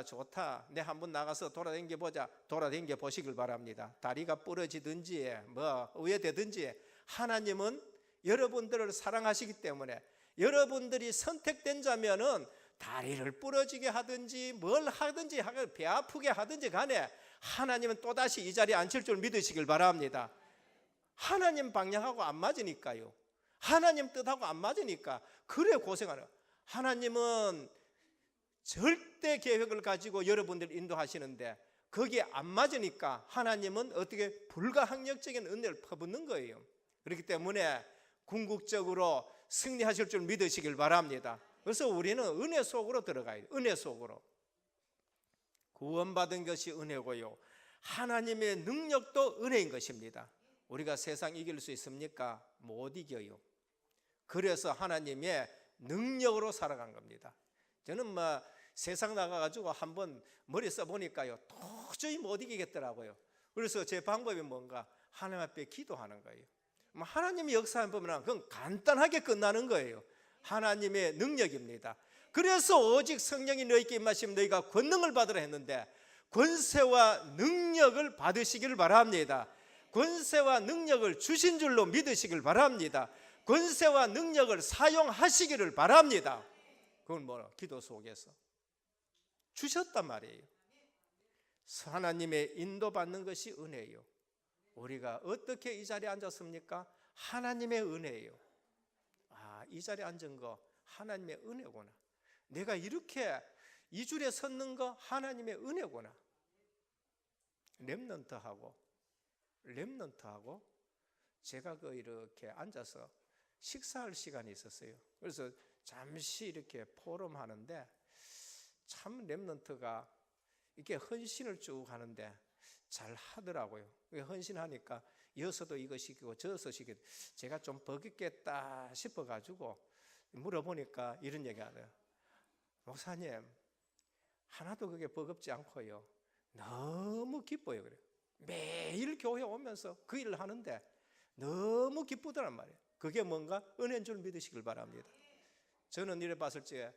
좋다, 내 한번 나가서 돌아다녀 보자, 돌아다녀 보시길 바랍니다. 다리가 부러지든지 왜 되든지 하나님은 여러분들을 사랑하시기 때문에 여러분들이 선택된 자면은 다리를 부러지게 하든지 뭘 하든지 배 아프게 하든지 간에 하나님은 또다시 이 자리에 앉힐 줄 믿으시길 바랍니다. 하나님 방향하고 안 맞으니까요. 하나님 뜻하고 안 맞으니까 그래 고생하는. 하나님은 절대 계획을 가지고 여러분들 인도하시는데 거기에 안 맞으니까 하나님은 어떻게 불가항력적인 은혜를 퍼붓는 거예요. 그렇기 때문에 궁극적으로 승리하실 줄 믿으시길 바랍니다. 그래서 우리는 은혜 속으로 들어가야 돼요. 은혜 속으로. 구원받은 것이 은혜고요, 하나님의 능력도 은혜인 것입니다. 우리가 세상 이길 수 있습니까? 못 이겨요. 그래서 하나님의 능력으로 살아간 겁니다. 저는 세상 나가가지고 한번 머리 써보니까요, 도저히 못 이기겠더라고요. 그래서 제 방법이 뭔가? 하나님 앞에 기도하는 거예요. 하나님이 역사해 보면 그건 간단하게 끝나는 거예요. 하나님의 능력입니다. 그래서 오직 성령이 너희에게 임하시면 너희가 권능을 받으라 했는데 권세와 능력을 받으시길 바랍니다. 권세와 능력을 주신 줄로 믿으시길 바랍니다. 권세와 능력을 사용하시기를 바랍니다. 그건 기도 속에서 주셨단 말이에요. 하나님의 인도받는 것이 은혜예요. 우리가 어떻게 이 자리에 앉았습니까? 하나님의 은혜예요. 이 자리에 앉은 거 하나님의 은혜구나. 내가 이렇게 이 줄에 섰는 거 하나님의 은혜구나. 렘넌트하고 제가 이렇게 앉아서 식사할 시간이 있었어요. 그래서 잠시 이렇게 포럼하는데 참 렘넌트가 이렇게 헌신을 쭉 하는데 잘 하더라고요. 헌신하니까 여서도 이거 시키고 저서 시키고 제가 좀 버겁겠다 싶어가지고 물어보니까 이런 얘기 하네요. 목사님, 하나도 그게 버겁지 않고요, 너무 기뻐요. 그래요. 매일 교회 오면서 그 일을 하는데 너무 기쁘더란 말이에요. 그게 뭔가? 은혜인 줄 믿으시길 바랍니다. 저는 이래 봤을 때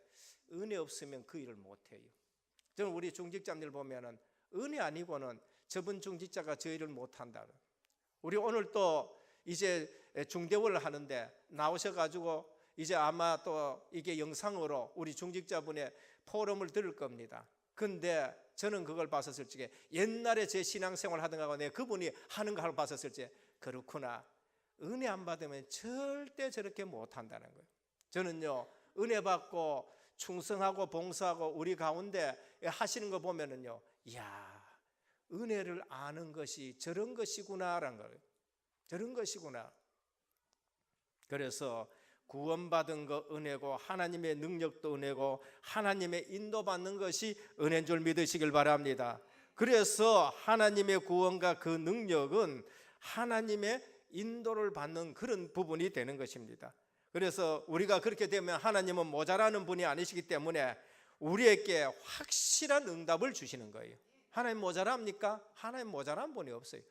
은혜 없으면 그 일을 못해요. 저는 우리 중직자들 보면은 은혜 아니고는 저분 중직자가 저 일을 못한다. 우리 오늘 또 이제 중대원을 하는데 나오셔가지고 이제 아마 또 이게 영상으로 우리 중직자분의 포럼을 들을 겁니다. 근데 저는 그걸 봤었을 적에 옛날에 제 신앙생활 하던 거하고 내가 그분이 하는 거 봤었을 때 그렇구나, 은혜 안 받으면 절대 저렇게 못한다는 거예요. 저는요, 은혜 받고 충성하고 봉사하고 우리 가운데 하시는 거 보면은요, 이야, 은혜를 아는 것이 저런 것이구나라는 거예요. 저런 것이구나. 그래서 구원받은 거 은혜고 하나님의 능력도 은혜고 하나님의 인도받는 것이 은혜인 줄 믿으시길 바랍니다. 그래서 하나님의 구원과 그 능력은 하나님의 인도를 받는 그런 부분이 되는 것입니다. 그래서 우리가 그렇게 되면 하나님은 모자라는 분이 아니시기 때문에 우리에게 확실한 응답을 주시는 거예요. 하나님 모자랍니까? 하나님 모자란 분이 없어요.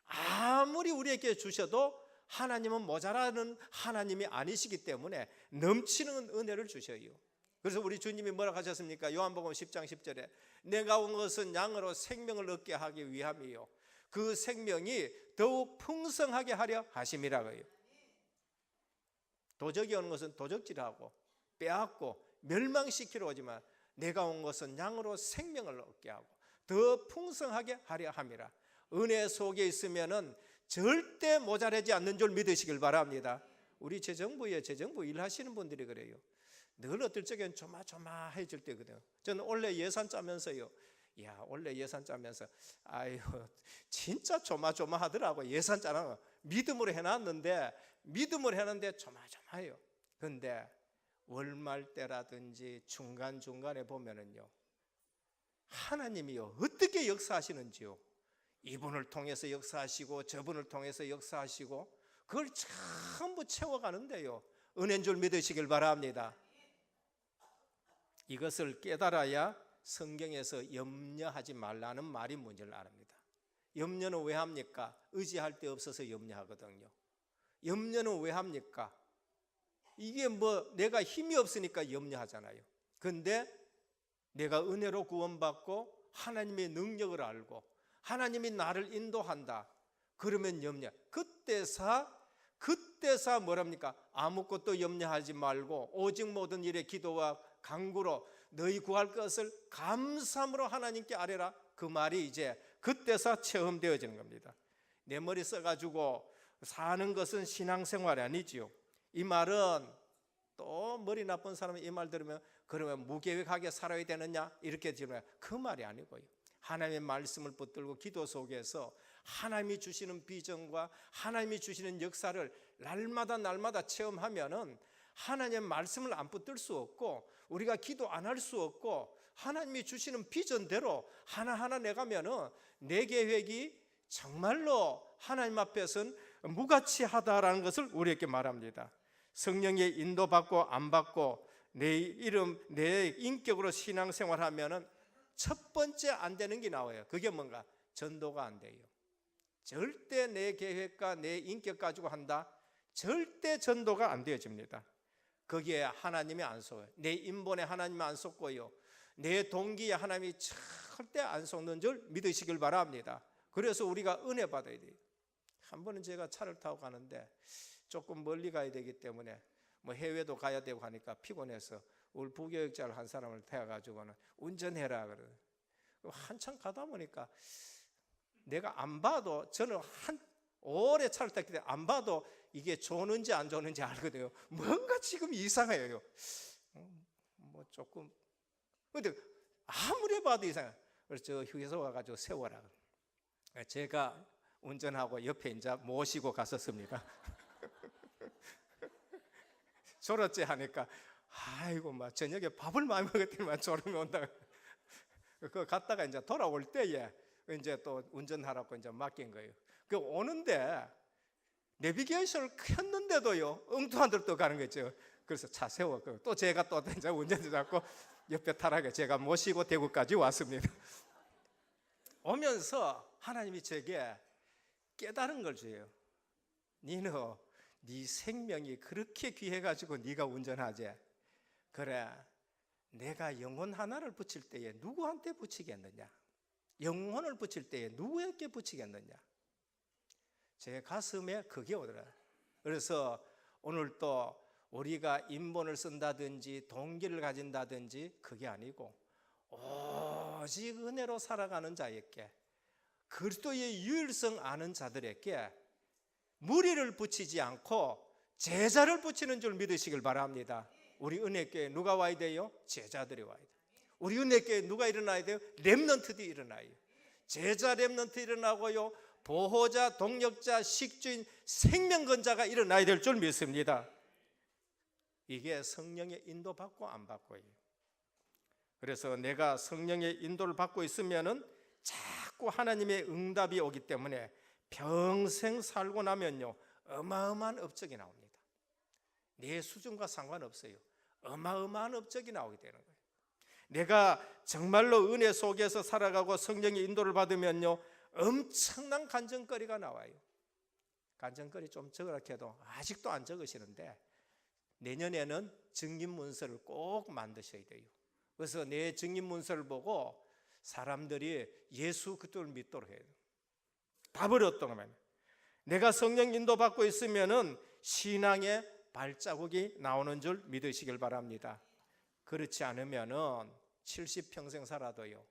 아무리 우리에게 주셔도 하나님은 모자라는 하나님이 아니시기 때문에 넘치는 은혜를 주셔요. 그래서 우리 주님이 뭐라고 하셨습니까? 요한복음 10장 10절에 내가 온 것은 양으로 생명을 얻게 하기 위함이요 그 생명이 더욱 풍성하게 하려 하심이라고요. 도적이 오는 것은 도적질하고 빼앗고 멸망시키러 오지만 내가 온 것은 양으로 생명을 얻게 하고 더 풍성하게 하려 함이라. 은혜 속에 있으면은 절대 모자라지 않는 줄 믿으시길 바랍니다. 우리 재정부 일하시는 분들이 그래요. 늘 어떨 적엔 조마조마해질 때거든요. 저는 원래 예산 짜면서요, 원래 예산 짜면서 아유 진짜 조마조마하더라고. 예산 짜는 거 믿음으로 해놨는데 조마조마해요. 근데 월말 때라든지 중간중간에 보면은요, 하나님이요 어떻게 역사하시는지요, 이분을 통해서 역사하시고 저분을 통해서 역사하시고 그걸 전부 채워가는데요, 은혜인 줄 믿으시길 바랍니다. 이것을 깨달아야 성경에서 염려하지 말라는 말이 뭔지를 압니다. 염려는 왜 합니까? 의지할 데 없어서 염려하거든요. 염려는 왜 합니까? 이게 내가 힘이 없으니까 염려하잖아요. 그런데 내가 은혜로 구원받고 하나님의 능력을 알고 하나님이 나를 인도한다. 그러면 염려. 그때서 뭐랍니까? 아무것도 염려하지 말고 오직 모든 일에 기도와 간구로 너희 구할 것을 감사함으로 하나님께 아뢰라. 그 말이 이제 그때서 체험되어지는 겁니다. 내 머리 써가지고 사는 것은 신앙생활이 아니지요. 이 말은 또 머리 나쁜 사람이 이 말 들으면 그러면 무계획하게 살아야 되느냐 이렇게 들으면 그 말이 아니고요. 하나님의 말씀을 붙들고 기도 속에서 하나님이 주시는 비전과 하나님이 주시는 역사를 날마다 체험하면은 하나님의 말씀을 안 붙들 수 없고 우리가 기도 안 할 수 없고 하나님이 주시는 비전대로 하나하나 내가면은 내 계획이 정말로 하나님 앞에서는 무가치하다라는 것을 우리에게 말합니다. 성령의 인도받고 안 받고 내 이름, 내 인격으로 신앙생활하면은 첫 번째 안 되는 게 나와요. 그게 뭔가? 전도가 안 돼요. 절대 내 계획과 내 인격 가지고 한다? 절대 전도가 안 되어집니다. 거기에 하나님이 안 속아요. 내 인본에 하나님이 안 속고요. 내 동기에 하나님이 절대 안 속는 줄 믿으시길 바랍니다. 그래서 우리가 은혜 받아야 돼요. 한 번은 제가 차를 타고 가는데 조금 멀리 가야 되기 때문에 해외도 가야 되고 하니까 피곤해서 우리 부교육자를 한 사람을 태워가지고는 운전해라 그래. 한참 가다 보니까 내가 안 봐도 저는 오래 차를 탔기 때문에 안 봐도 이게 좋은지 안 좋은지 알거든요. 뭔가 지금 이상해요. 조금 근데 아무리 봐도 이상해. 그래서 저 휴게소 가가지고 세워라. 제가 운전하고 옆에 이제 모시고 갔었습니다. 졸었지 하니까 아이고 저녁에 밥을 많이 먹었더니만 졸음이 온다. 그 갔다가 이제 돌아올 때에 이제 또 운전하라고 이제 맡긴 거예요. 그 오는데 내비게이션을 켰는데도요 엉뚱한 데로 또 가는 거죠. 그래서 차 세웠고 또 제가 또 이제 운전대 잡고 옆에 타라게 제가 모시고 대구까지 왔습니다. 오면서 하나님이 제게 깨달은 걸 줘요. 니는 네 생명이 그렇게 귀해가지고 네가 운전하지. 그래 내가 영혼 하나를 붙일 때에 누구한테 붙이겠느냐. 영혼을 붙일 때에 누구에게 붙이겠느냐. 제 가슴에 그게 오더라. 그래서 오늘 또 우리가 인본을 쓴다든지 동기를 가진다든지 그게 아니고 오직 은혜로 살아가는 자에게 그리스도의 유일성 아는 자들에게 무리를 붙이지 않고 제자를 붙이는 줄 믿으시길 바랍니다. 우리 은혜교회 누가 와야 돼요? 제자들이 와야 돼요. 우리 은혜교회 누가 일어나야 돼요? 렘넌트들이 일어나요. 제자 렘넌트 일어나고요, 보호자, 동력자, 식주인, 생명건자가 일어나야 될 줄 믿습니다. 이게 성령의 인도받고 안 받고예요. 그래서 내가 성령의 인도를 받고 있으면은 자꾸 하나님의 응답이 오기 때문에 평생 살고 나면요 어마어마한 업적이 나옵니다. 내 수준과 상관없어요. 어마어마한 업적이 나오게 되는 거예요. 내가 정말로 은혜 속에서 살아가고 성령의 인도를 받으면요 엄청난 간증거리가 나와요. 간증거리 좀 적으라고 해도 아직도 안 적으시는데 내년에는 증인문서를 꼭 만드셔야 돼요. 그래서 내 증인문서를 보고 사람들이 예수 그리스도를 믿도록 해요. 답을 어떤 거면 내가 성령 인도받고 있으면은 신앙의 발자국이 나오는 줄 믿으시길 바랍니다. 그렇지 않으면은 70평생 살아도요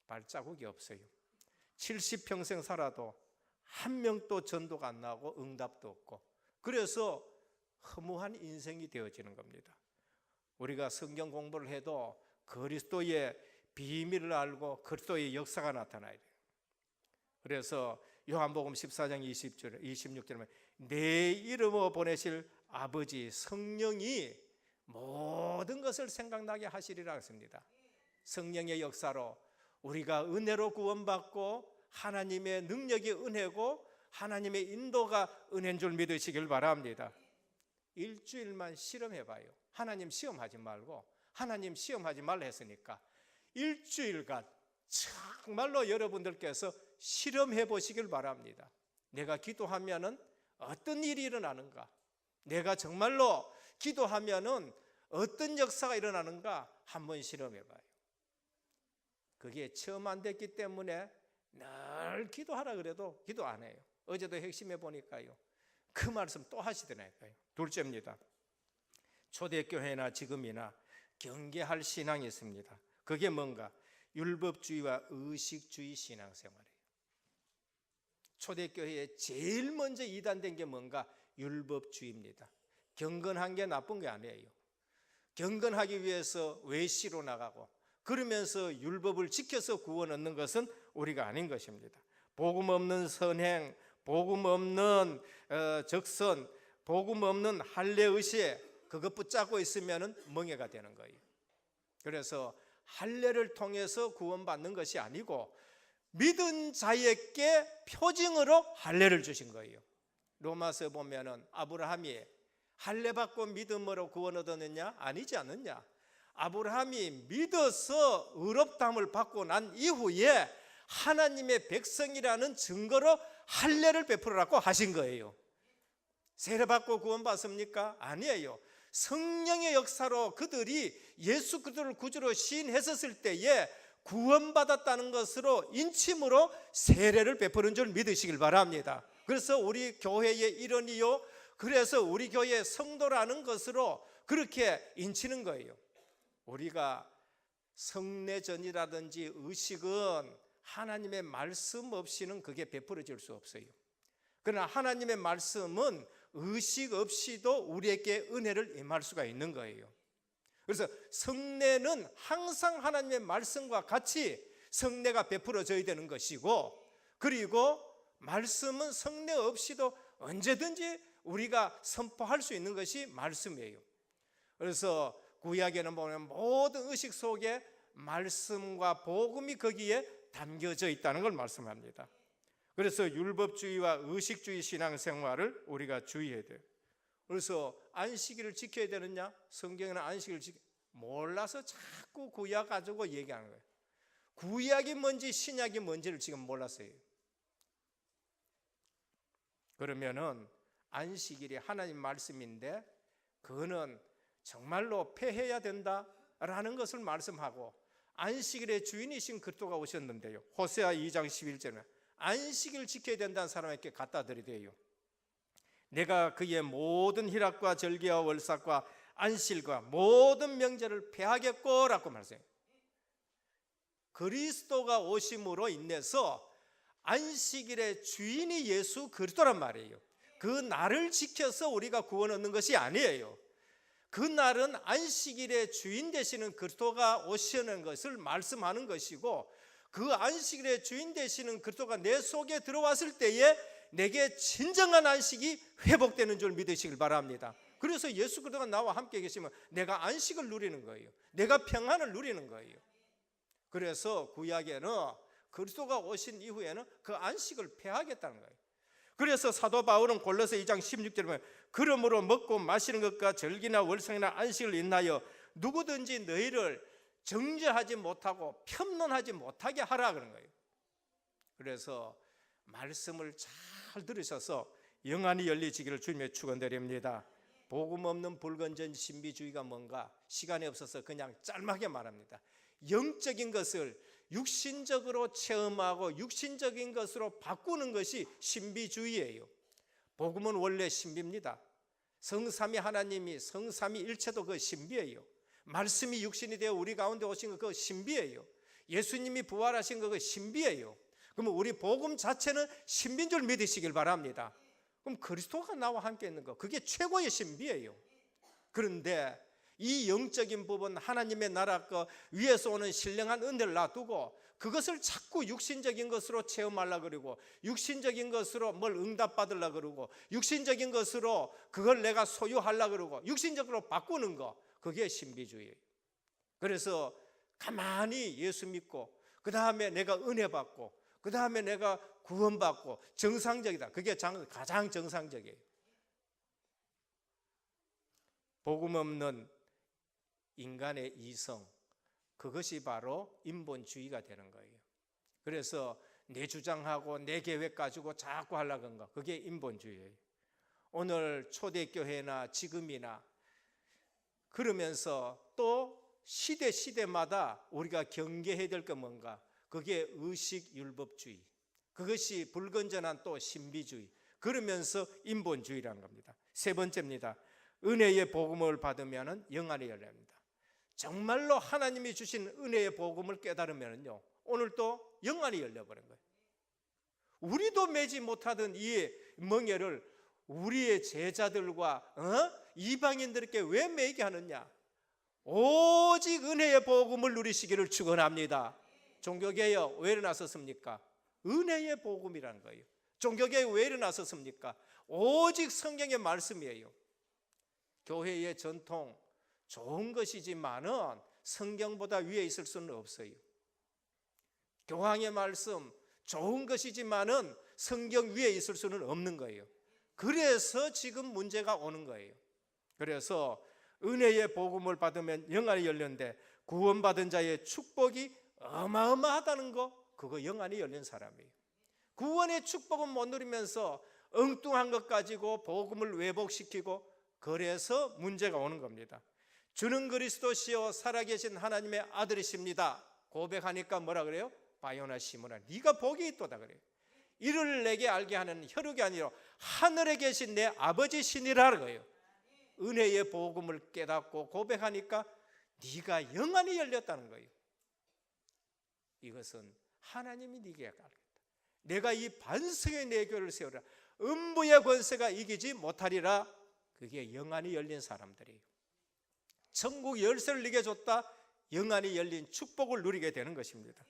발자국이 없어요. 70평생 살아도 한 명도 전도가 안 나오고 응답도 없고 그래서 허무한 인생이 되어지는 겁니다. 우리가 성경 공부를 해도 그리스도의 비밀을 알고 그리스도의 역사가 나타나야 돼요. 그래서 요한복음 14장 20절, 26절에 보면 내 이름으로 보내실 아버지 성령이 모든 것을 생각나게 하시리라 했습니다. 성령의 역사로 우리가 은혜로 구원받고 하나님의 능력이 은혜고 하나님의 인도가 은혜인 줄 믿으시길 바랍니다. 일주일만 실험해봐요. 하나님 시험하지 말고 하나님 시험하지 말라 했으니까 일주일간 정말로 여러분들께서 실험해 보시길 바랍니다. 내가 기도하면은 어떤 일이 일어나는가? 내가 정말로 기도하면은 어떤 역사가 일어나는가? 한번 실험해 봐요. 그게 처음 안 됐기 때문에 늘 기도하라 그래도 기도 안 해요. 어제도 핵심해 보니까요, 그 말씀 또 하시더라고요. 둘째입니다. 초대교회나 지금이나 경계할 신앙이 있습니다. 그게 뭔가? 율법주의와 의식주의 신앙생활이에요. 초대교회에 제일 먼저 이단된 게 뭔가? 율법주의입니다. 경건한 게 나쁜 게 아니에요. 경건하기 위해서 외시로 나가고 그러면서 율법을 지켜서 구원 얻는 것은 우리가 아닌 것입니다. 복음 없는 선행, 복음 없는 적선, 복음 없는 할례의식, 그것 붙잡고 있으면 멍해가 되는 거예요. 그래서 할례를 통해서 구원받는 것이 아니고 믿은 자에게 표징으로 할례를 주신 거예요. 로마서 보면은 아브라함이 할례 받고 믿음으로 구원 얻었느냐? 아니지 않느냐? 아브라함이 믿어서 의롭다함을 받고 난 이후에 하나님의 백성이라는 증거로 할례를 베풀으라고 하신 거예요. 세례 받고 구원 받습니까? 아니에요. 성령의 역사로 그들이 예수 그리스도를 구주로 시인했었을 때에 구원받았다는 것으로 인침으로 세례를 베푸는 줄 믿으시길 바랍니다. 그래서 우리 교회의 일원이요, 그래서 우리 교회 성도라는 것으로 그렇게 인치는 거예요. 우리가 성례전이라든지 의식은 하나님의 말씀 없이는 그게 베풀어질 수 없어요. 그러나 하나님의 말씀은 의식 없이도 우리에게 은혜를 임할 수가 있는 거예요. 그래서 성례는 항상 하나님의 말씀과 같이 성례가 베풀어져야 되는 것이고, 그리고 말씀은 성례 없이도 언제든지 우리가 선포할 수 있는 것이 말씀이에요. 그래서 구약에는 보면 모든 의식 속에 말씀과 복음이 거기에 담겨져 있다는 걸 말씀합니다. 그래서 율법주의와 의식주의 신앙생활을 우리가 주의해야 돼요. 그래서 안식일을 지켜야 되느냐? 성경에는 안식일을 몰라서 자꾸 구약 가지고 얘기하는 거예요. 구약이 뭔지 신약이 뭔지를 지금 몰랐어요. 그러면은 안식일이 하나님 말씀인데 그거는 정말로 폐해야 된다라는 것을 말씀하고, 안식일의 주인이신 그리스도가 오셨는데요, 호세아 2장 11절에 안식일 지켜야 된다는 사람에게 갖다 드리대요. 내가 그의 모든 희락과 절기와 월삭과 안식일과 모든 명절을 폐하겠고라고 말했어요. 그리스도가 오심으로 인해서 안식일의 주인이 예수 그리스도란 말이에요. 그 날을 지켜서 우리가 구원 얻는 것이 아니에요. 그 날은 안식일의 주인 되시는 그리스도가 오시는 것을 말씀하는 것이고, 그 안식일의 주인 되시는 그리스도가 내 속에 들어왔을 때에 내게 진정한 안식이 회복되는 줄 믿으시길 바랍니다. 그래서 예수 그리스도가 나와 함께 계시면 내가 안식을 누리는 거예요. 내가 평안을 누리는 거예요. 그래서 구약에는 그리스도가 오신 이후에는 그 안식을 폐하겠다는 거예요. 그래서 사도 바울은 골로새 2장 16절에 보면 그러므로 먹고 마시는 것과 절기나 월성이나 안식을 인하여 누구든지 너희를 정죄하지 못하고 편론하지 못하게 하라 그런 거예요. 그래서 말씀을 잘 들으셔서 영안이 열리시기를 주님의 축원드립니다. 복음 없는 불건전 신비주의가 뭔가 시간이 없어서 그냥 짤막하게 말합니다. 영적인 것을 육신적으로 체험하고 육신적인 것으로 바꾸는 것이 신비주의예요. 복음은 원래 신비입니다. 성삼위 하나님이 성삼위 일체도 그 신비예요. 말씀이 육신이 되어 우리 가운데 오신 거 그거 신비예요. 예수님이 부활하신 거 그거 신비예요. 그러면 우리 복음 자체는 신비인 줄 믿으시길 바랍니다. 그럼 그리스도가 나와 함께 있는 거 그게 최고의 신비예요. 그런데 이 영적인 부분 하나님의 나라 거 위에서 오는 신령한 은혜를 놔두고 그것을 자꾸 육신적인 것으로 체험하려고 그러고 육신적인 것으로 뭘 응답받으려고 그러고 육신적인 것으로 그걸 내가 소유하려고 그러고 육신적으로 바꾸는 거 그게 신비주의예요. 그래서 가만히 예수 믿고 그 다음에 내가 은혜 받고 그 다음에 내가 구원받고 정상적이다. 그게 가장 정상적이에요. 복음 없는 인간의 이성, 그것이 바로 인본주의가 되는 거예요. 그래서 내 주장하고 내 계획 가지고 자꾸 하려고 한 거, 그게 인본주의예요. 오늘 초대교회나 지금이나 그러면서 또 시대마다 우리가 경계해야 될 게 뭔가, 그게 의식율법주의, 그것이 불건전한 또 신비주의, 그러면서 인본주의라는 겁니다. 세 번째입니다. 은혜의 복음을 받으면 영안이 열립니다. 정말로 하나님이 주신 은혜의 복음을 깨달으면요, 오늘 또 영안이 열려버린 거예요. 우리도 매지 못하던 이 멍에를 우리의 제자들과 이방인들에게 왜 매게 하느냐? 오직 은혜의 복음을 누리시기를 축원합니다. 종교개혁 왜 일어났었습니까? 은혜의 복음이라는 거예요. 종교개혁 왜 일어났었습니까? 오직 성경의 말씀이에요. 교회의 전통 좋은 것이지만은 성경보다 위에 있을 수는 없어요. 교황의 말씀 좋은 것이지만은 성경 위에 있을 수는 없는 거예요. 그래서 지금 문제가 오는 거예요. 그래서 은혜의 복음을 받으면 영안이 열렸는데, 구원받은 자의 축복이 어마어마하다는 거, 그거 영안이 열린 사람이에요. 구원의 축복은 못 누리면서 엉뚱한 것 가지고 복음을 왜곡시키고, 그래서 문제가 오는 겁니다. 주는 그리스도시요 살아계신 하나님의 아들이십니다 고백하니까 뭐라 그래요? 바요나 시몬아, 네가 복이 있도다 그래요. 이를 내게 알게 하는 혈육이 아니라 하늘에 계신 내 아버지시니라 거예요. 은혜의 복음을 깨닫고 고백하니까 네가 영안이 열렸다는 거예요. 이것은 하나님이 네게 알겠다. 내가 이 반석의 내 교회를 세우라. 음부의 권세가 이기지 못하리라. 그게 영안이 열린 사람들이에요. 천국 열쇠를 네게 줬다. 영안이 열린 축복을 누리게 되는 것입니다.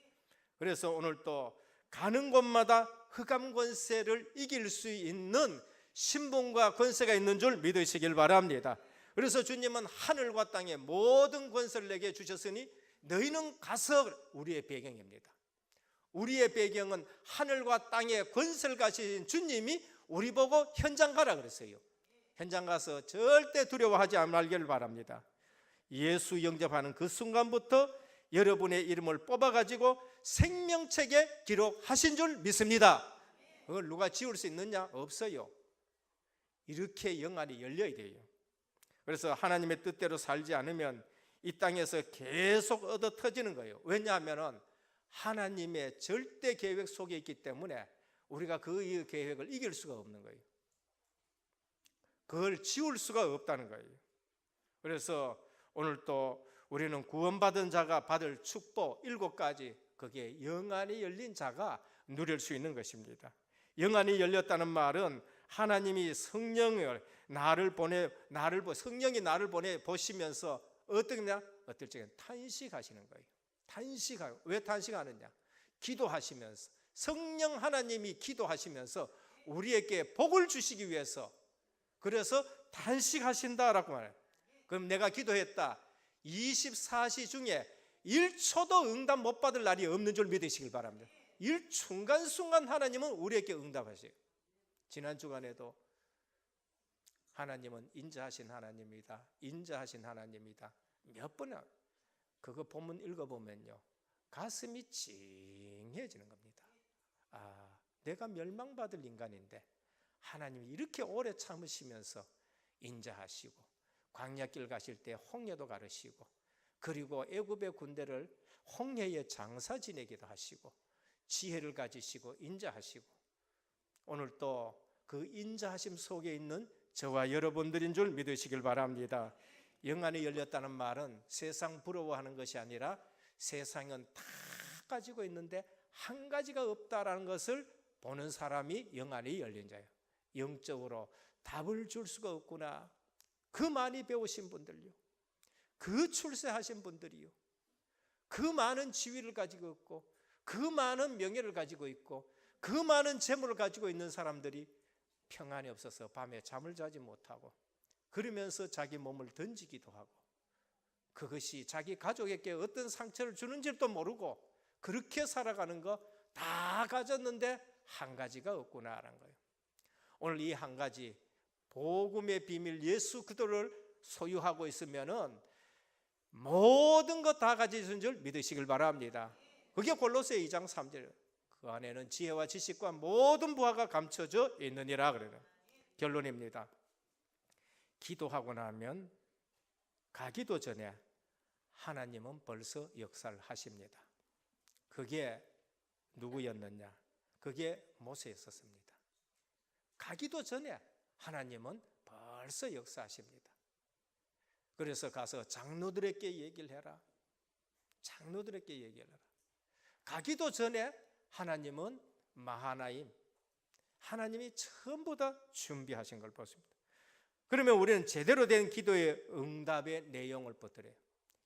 그래서 오늘 또 가는 곳마다 흑암 권세를 이길 수 있는 신분과 권세가 있는 줄 믿으시길 바랍니다. 그래서 주님은 하늘과 땅의 모든 권세를 내게 주셨으니 너희는 가서, 우리의 배경입니다. 우리의 배경은 하늘과 땅의 권세를 가진 주님이 우리 보고 현장 가라 그랬어요. 현장 가서 절대 두려워하지 말기를 바랍니다. 예수 영접하는 그 순간부터 여러분의 이름을 뽑아가지고 생명책에 기록하신 줄 믿습니다. 그걸 누가 지울 수 있느냐? 없어요. 이렇게 영안이 열려야 돼요. 그래서 하나님의 뜻대로 살지 않으면 이 땅에서 계속 얻어 터지는 거예요. 왜냐하면 하나님의 절대 계획 속에 있기 때문에 우리가 그 계획을 이길 수가 없는 거예요. 그걸 지울 수가 없다는 거예요. 그래서 오늘 또 우리는 구원받은 자가 받을 축복 7가지, 그게 영안이 열린 자가 누릴 수 있는 것입니다. 영안이 열렸다는 말은 하나님이 성령이 나를 보내 보시면서 어떠냐? 어떨 적엔 탄식하시는 거예요. 탄식하고, 왜 탄식하느냐? 기도하시면서, 성령 하나님이 기도하시면서 우리에게 복을 주시기 위해서, 그래서 탄식하신다라고 말해요. 그럼 내가 기도했다, 24시 중에 1초도 응답 못 받을 날이 없는 줄 믿으시길 바랍니다. 순간순간 하나님은 우리에게 응답하세요. 지난 주간에도 하나님은 인자하신 하나님이다, 인자하신 하나님이다 몇 번이나 그거 본문 읽어보면요, 가슴이 찡해지는 겁니다. 아, 내가 멸망받을 인간인데 하나님이 이렇게 오래 참으시면서 인자하시고, 광야길 가실 때 홍해도 가르시고, 그리고 애굽의 군대를 홍해에 장사 지내기도 하시고, 지혜를 가지시고 인자하시고, 오늘 또 그 인자하심 속에 있는 저와 여러분들인 줄 믿으시길 바랍니다. 영안이 열렸다는 말은 세상 부러워하는 것이 아니라 세상은 다 가지고 있는데 한 가지가 없다라는 것을 보는 사람이 영안이 열린 자예요. 영적으로 답을 줄 수가 없구나. 그 많이 배우신 분들요, 그 출세하신 분들이요, 그 많은 지위를 가지고 있고, 그 많은 명예를 가지고 있고, 그 많은 재물을 가지고 있는 사람들이 평안이 없어서 밤에 잠을 자지 못하고, 그러면서 자기 몸을 던지기도 하고, 그것이 자기 가족에게 어떤 상처를 주는지도 모르고 그렇게 살아가는 거 다 가졌는데 한 가지가 없구나라는 거예요. 오늘 이 한 가지, 복음의 비밀 예수 그리스도를 소유하고 있으면은 모든 것 다 가지신 줄 믿으시길 바랍니다. 그게 골로새 2장 3절. 그 안에는 지혜와 지식과 모든 부하가 감춰져 있느니라 그래요. 결론입니다. 기도하고 나면 가기도 전에 하나님은 벌써 역사를 하십니다. 그게 누구였느냐? 그게 모세였었습니다. 가기도 전에 하나님은 벌써 역사하십니다. 그래서 가서 장로들에게 얘기를 해라. 장로들에게 얘기를 해라. 가기도 전에 하나님은 마하나임, 하나님이 전부 다 준비하신 걸 보십니다. 그러면 우리는 제대로 된 기도의 응답의 내용을 뻗들어요.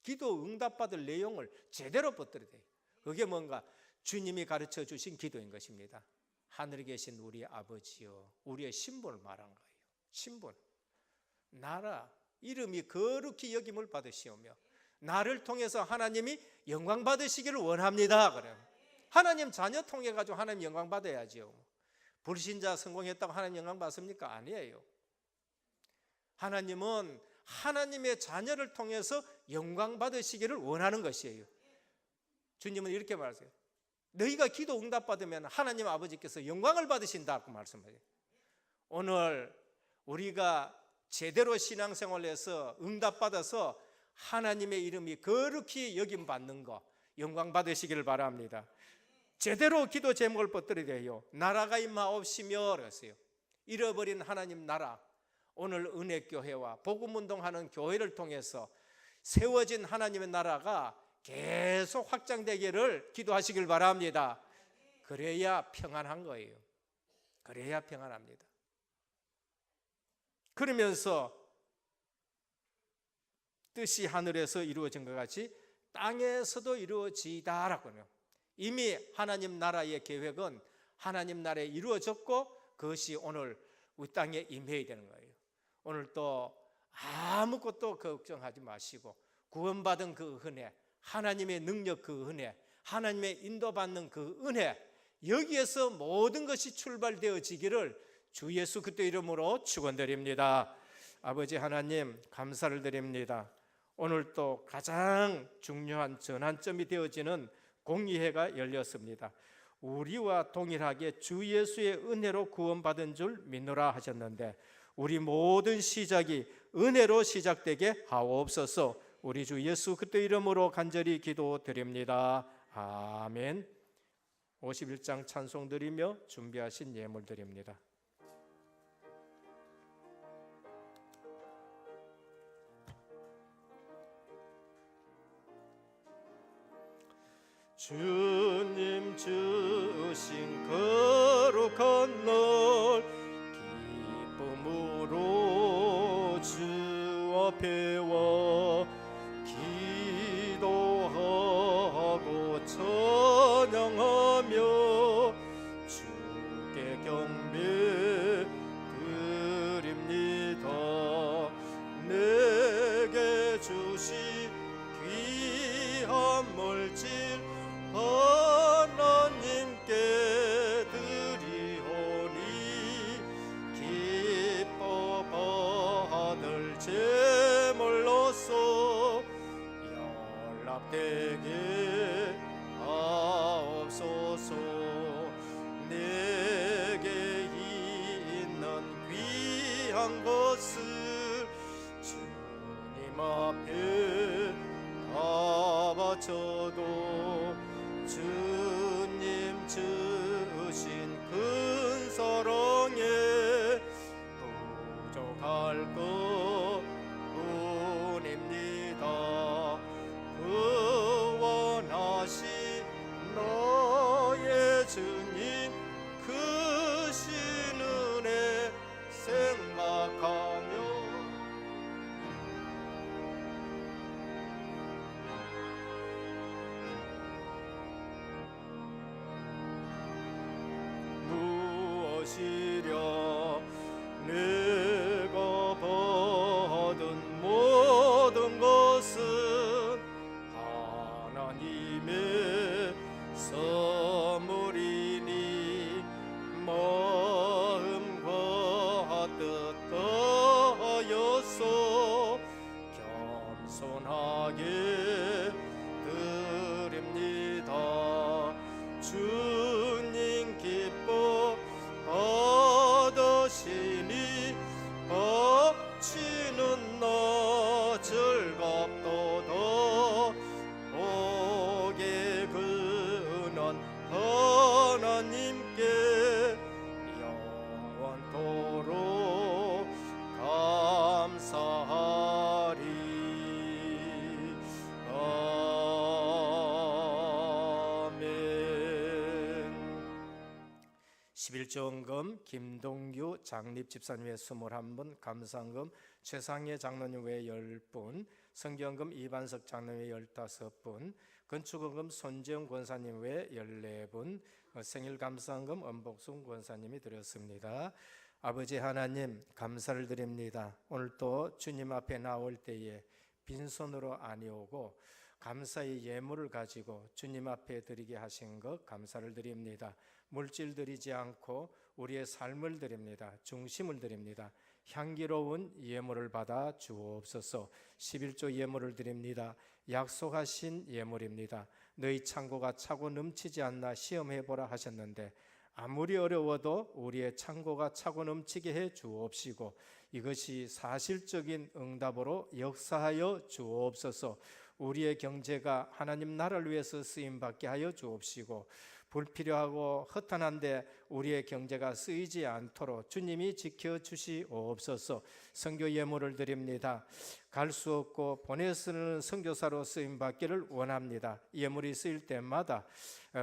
기도 응답받을 내용을 제대로 뻗들어야 돼요. 그게 뭔가 주님이 가르쳐 주신 기도인 것입니다. 하늘에 계신 우리 아버지여, 우리의 신분을 말한 거예요. 신분. 나라 이름이 거룩히 여김을 받으시오며 나를 통해서 하나님이 영광 받으시기를 원합니다. 그래요. 하나님 자녀 통해 가지고 하나님 영광 받아야죠. 불신자 성공했다고 하나님 영광 받습니까? 아니에요. 하나님은 하나님의 자녀를 통해서 영광 받으시기를 원하는 것이에요. 주님은 이렇게 말하세요. 너희가 기도 응답 받으면 하나님 아버지께서 영광을 받으신다고 말씀하세요. 오늘 우리가 제대로 신앙생활해서 응답 받아서 하나님의 이름이 거룩히 여김 받는 거 영광 받으시기를 바랍니다. 제대로 기도 제목을 뻗들어야 돼요. 나라가 임하옵시며 그랬어요. 잃어버린 하나님 나라, 오늘 은혜교회와 복음운동하는 교회를 통해서 세워진 하나님의 나라가 계속 확장되기를 기도하시길 바랍니다. 그래야 평안한 거예요. 그래야 평안합니다. 그러면서 뜻이 하늘에서 이루어진 것 같이 땅에서도 이루어지다라고요. 이미 하나님 나라의 계획은 하나님 나라에 이루어졌고 그것이 오늘 우리 땅에 임해야 되는 거예요. 오늘 또 아무것도 걱정하지 마시고 구원받은 그 은혜, 하나님의 능력 그 은혜, 하나님의 인도받는 그 은혜, 여기에서 모든 것이 출발되어지기를 주 예수 그리스도 이름으로 축원드립니다. 아버지 하나님 감사를 드립니다. 오늘 또 가장 중요한 전환점이 되어지는 공의회가 열렸습니다. 우리와 동일하게 주 예수의 은혜로 구원받은 줄 믿노라 하셨는데 우리 모든 시작이 은혜로 시작되게 하옵소서. 우리 주 예수 그리스도 이름으로 간절히 기도드립니다. 아멘. 51장 찬송 드리며 준비하신 예물 드립니다. 주님 주신 거룩한 날 기쁨으로 주 앞에 와 기도하고 찬양하며 주께 경배 드립니다. 내게 주신 귀한 물질 하나님께 드리오니 기뻐 받을 제물로서 연락되게 하옵소서. 내게 있는 귀한 것을 주님 앞에 다 바쳐도 주님 주신 큰 사랑에 부족할 것뿐입니다. 구원하신 나의 주님 크신 은혜 생각하며 겸손하게 드립니다. 주님 기뻐 받으시니 바치는 나 즐겁도다. 복의 근원 하나님께 영원토록 감사하리. 아멘. 11조원금 김동규 장립집사님 외 21분, 감사원금 최상혜 장로님 외 10분, 성경금 이반석 장로님 외 15분, 건축원금 손재영 권사님 외 14분, 생일감사원금 엄복순 권사님이 드렸습니다. 아버지 하나님, 감사를 드립니다. 오늘 또 주님 앞에 나올 때에 빈손으로 아니오고 감사의 예물을 가지고 주님 앞에 드리게 하신 것 감사를 드립니다. 물질 드리지 않고 우리의 삶을 드립니다. 중심을 드립니다. 향기로운 예물을 받아 주옵소서. 11조 예물을 드립니다. 약속하신 예물입니다. 너희 창고가 차고 넘치지 않나 시험해보라 하셨는데 아무리 어려워도 우리의 창고가 차고 넘치게 해 주옵시고 이것이 사실적인 응답으로 역사하여 주옵소서. 우리의 경제가 하나님 나라를 위해서 쓰임받게 하여 주옵시고 불필요하고 허탄한데 우리의 경제가 쓰이지 않도록 주님이 지켜주시옵소서. 선교 예물을 드립니다. 갈 수 없고 보내서는 선교사로 쓰임받기를 원합니다. 예물이 쓰일 때마다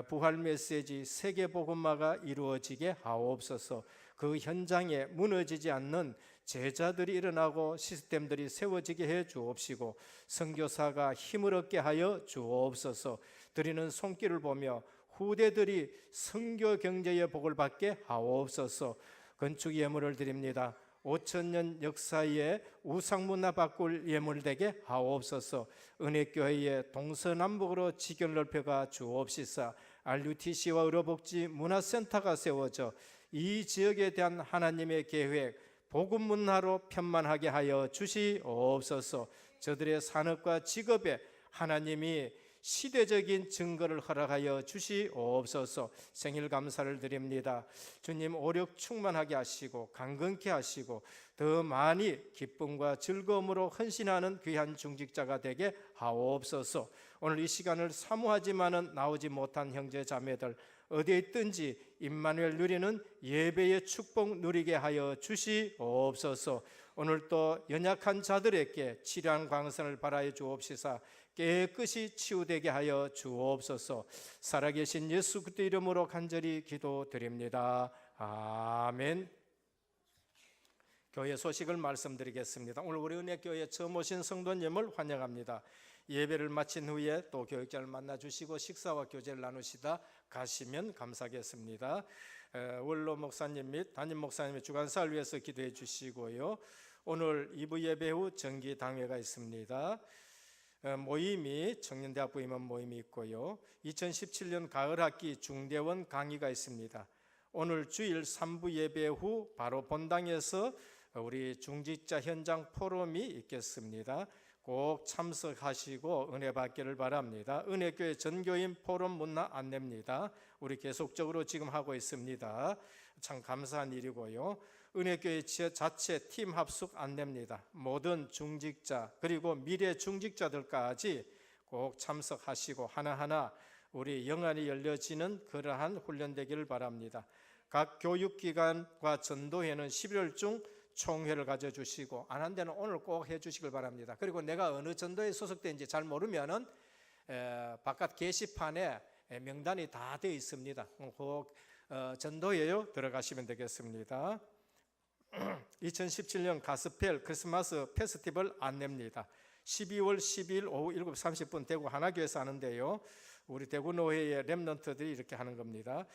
부활 메시지 세계복음화가 이루어지게 하옵소서. 그 현장에 무너지지 않는 제자들이 일어나고 시스템들이 세워지게 해 주옵시고 선교사가 힘을 얻게 하여 주옵소서. 드리는 손길을 보며 후대들이 선교 경제의 복을 받게 하옵소서. 건축 예물을 드립니다. 5,000년 역사에 우상문화 바꿀 예물 되게 하옵소서. 은혜교회에 동서남북으로 지견 넓혀가 주옵시사. RUTC와 의료복지 문화센터가 세워져 이 지역에 대한 하나님의 계획 복음 문화로 편만하게 하여 주시옵소서. 저들의 산업과 직업에 하나님이 시대적인 증거를 허락하여 주시옵소서. 생일 감사를 드립니다. 주님 오력 충만하게 하시고 강건케 하시고 더 많이 기쁨과 즐거움으로 헌신하는 귀한 중직자가 되게 하옵소서. 오늘 이 시간을 사모하지만은 나오지 못한 형제 자매들 어디에 있든지 임마누엘 누리는 예배의 축복 누리게 하여 주시옵소서. 오늘 또 연약한 자들에게 치료한 광선을 발하여 주옵시사 깨끗이 치유되게 하여 주옵소서. 살아계신 예수 그리스도 이름으로 간절히 기도드립니다. 아멘. 교회 소식을 말씀드리겠습니다. 오늘 우리 은혜교회 처음 오신 성도님을 환영합니다. 예배를 마친 후에 또 교육자를 만나주시고 식사와 교제를 나누시다 가시면 감사하겠습니다. 원로 목사님 및 담임 목사님의 주간사를 위해서 기도해 주시고요. 오늘 2부 예배 후 정기 당회가 있습니다. 모임이 청년대학부 임원 모임이 있고요. 2017년 가을학기 중대원 강의가 있습니다. 오늘 주일 3부 예배 후 바로 본당에서 우리 중직자 현장 포럼이 있겠습니다. 꼭 참석하시고 은혜 받기를 바랍니다. 은혜교회 전교인 포럼 문화 안내입니다. 우리 계속적으로 지금 하고 있습니다. 참 감사한 일이고요. 은혜교회 자체 팀 합숙 안내입니다. 모든 중직자 그리고 미래 중직자들까지 꼭 참석하시고 하나하나 우리 영안이 열려지는 그러한 훈련 되기를 바랍니다. 각 교육기관과 전도회는 11월 중 총회를 가져주시고 안 한 데는 오늘 꼭 해주시길 바랍니다. 그리고 내가 어느 전도에 소속된지 잘 모르면은 바깥 게시판에 명단이 다 되어 있습니다. 꼭 전도회요 들어가시면 되겠습니다. 2017년 가스펠 크리스마스 페스티벌 안내입니다. 12월 12일 오후 7시 30분 대구 하나교에서 하는데요. 우리 대구노회의 렘넌트들이 이렇게 하는 겁니다.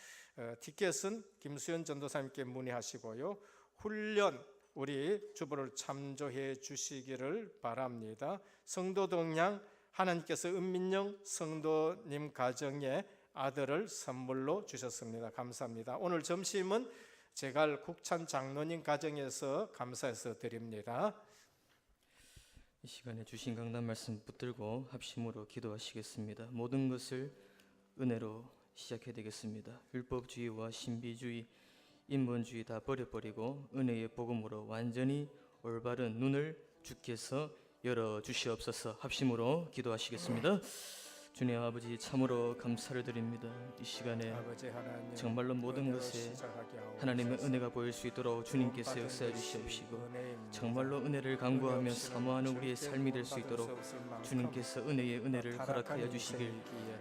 티켓은 김수현 전도사님께 문의하시고요. 훈련 우리 주보를 참조해 주시기를 바랍니다. 성도 동양 하나님께서 은민영 성도님 가정에 아들을 선물로 주셨습니다. 감사합니다. 오늘 점심은 제갈 국찬 장로님 가정에서 감사해서 드립니다. 이 시간에 주신 강단 말씀 붙들고 합심으로 기도하시겠습니다. 모든 것을 은혜로 시작해야 되겠습니다. 율법주의와 신비주의, 인본주의 다 버려버리고 은혜의 복음으로 완전히 올바른 눈을 주께서 열어주시옵소서. 합심으로 기도하시겠습니다. 주님 아버지, 참으로 감사를 드립니다. 이 시간에 아버지 하나님, 정말로 모든 은혜로 것에 시작하게 하옵소서. 하나님의 은혜가 보일 수 있도록 주님께서 역사해 주시옵시고, 정말로 은혜를 강구하며 사모하는 우리의 삶이 될 수 있도록 주님께서 은혜를 허락하여 주시길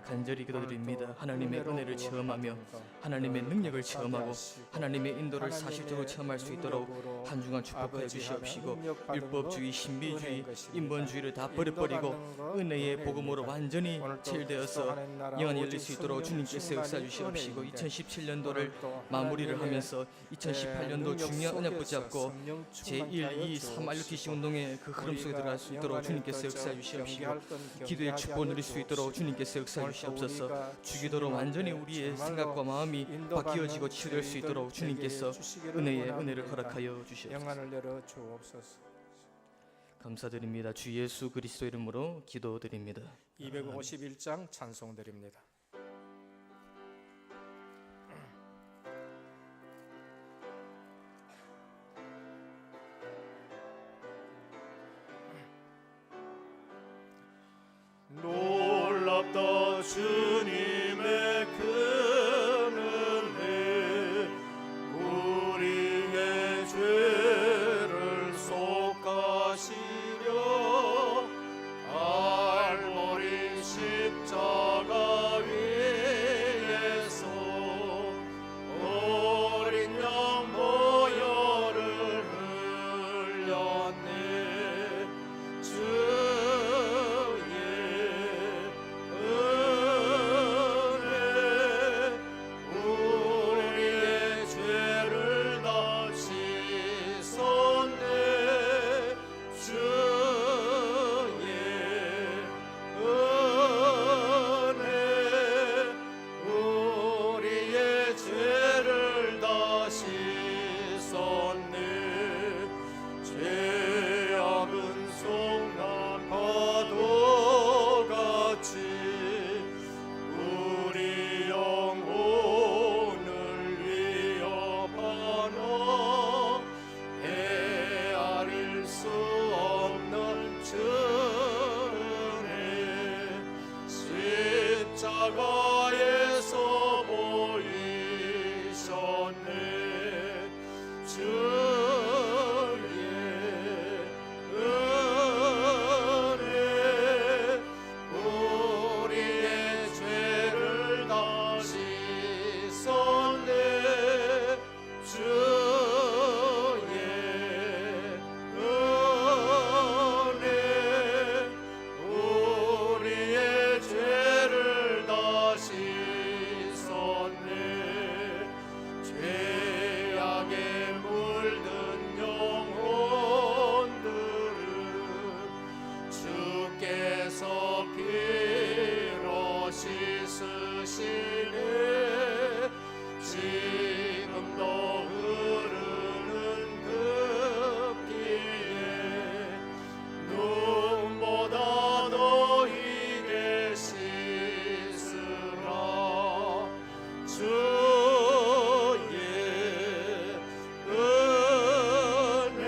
간절히 기도드립니다. 하나님의 은혜를 체험하며 하나님의 능력을 체험하고 하나님의 인도를 사실적으로 체험할 수 있도록 한 주간 축복하여 주시옵시고, 율법주의, 신비주의, 인본주의를 다 버려버리고 은혜의 복음으로 완전히 체일되어서 영안이 열릴 수 있도록 주님께서 역사해 주시옵시고, 2017년도를 마무리를 하면서 2018년도 중요한 언약 붙잡고 제1, 2, 3 RUTC 운동의 그 흐름 속에 들어갈 수 있도록 주님께서 역사해 주시옵시고, 기도의 축복을 누릴 수 있도록 주님께서 역사해 주시옵소서. 주기도로 완전히 우리의 생각과 마음이 바뀌어지고 치유될 수 있도록 주님께서 은혜를 허락하여 주시옵소서. 영안을 열어 주옵소서. 감사드립니다. 주 예수 그리스도 이름으로 기도드립니다. 251장 찬송드립니다. 놀랍다 주님의 큰 은혜, 우리의 죄를 속하시려 갈보리 십자가 위에서 어린 양 보혈을 흘렸네. 우리의 죄를 다 씻었네. 주의 은혜, 우리의 죄를 다 씻었네. 죄악은 속난 파도같이 우리 영혼을 위협하나 헤아릴 수 없는 주은혜, 십자가에서 보이셨네. 주의 은혜, 우리의 죄를 다 씻었네. 주의 은혜, 우리의 죄를 다 씻었네. 죄악에 물든 영혼들은 주께서 피로 씻으시네. 지금도 흐르는 그 피에 눈보다 더 희게 씻으라. 주의 은혜,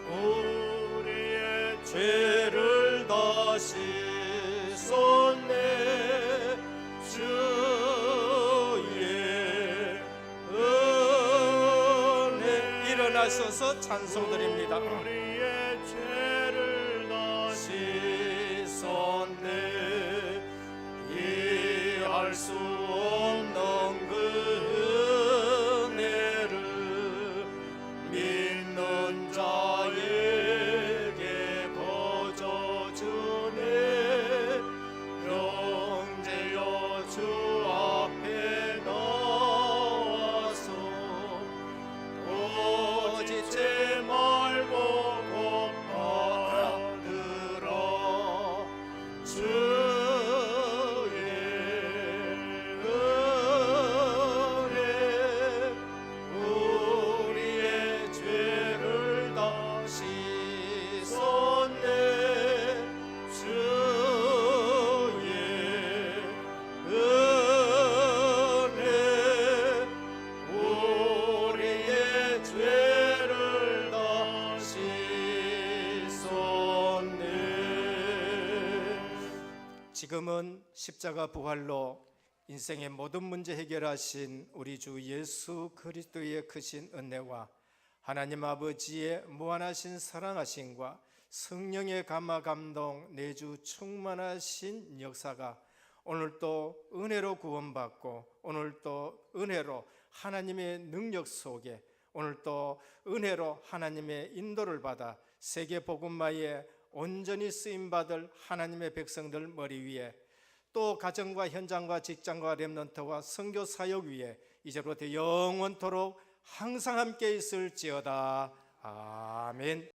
우리의 죄를 다 씻었네. 주의 은혜, 일어나셔서 찬송드립니다. 우리의 죄를 다 씻었네. 이해할 수 없는 그 은혜를 믿는 자에게 거저 주네. 형제여, 주 앞에 나와서 도지체 말고 지금은 십자가 부활로 인생의 모든 문제 해결하신 우리 주 예수 그리스도의 크신 은혜와 하나님 아버지의 무한하신 사랑하심과 성령의 감화 감동 내주 충만하신 역사가 오늘 또 은혜로 구원받고 오늘 또 은혜로 하나님의 능력 속에 오늘 또 은혜로 하나님의 인도를 받아 세계 복음화에 온전히 쓰임받을 하나님의 백성들 머리 위에 또 가정과 현장과 직장과 렘넌트와 선교 사역 위에 이제부터 영원토록 항상 함께 있을지어다. 아멘.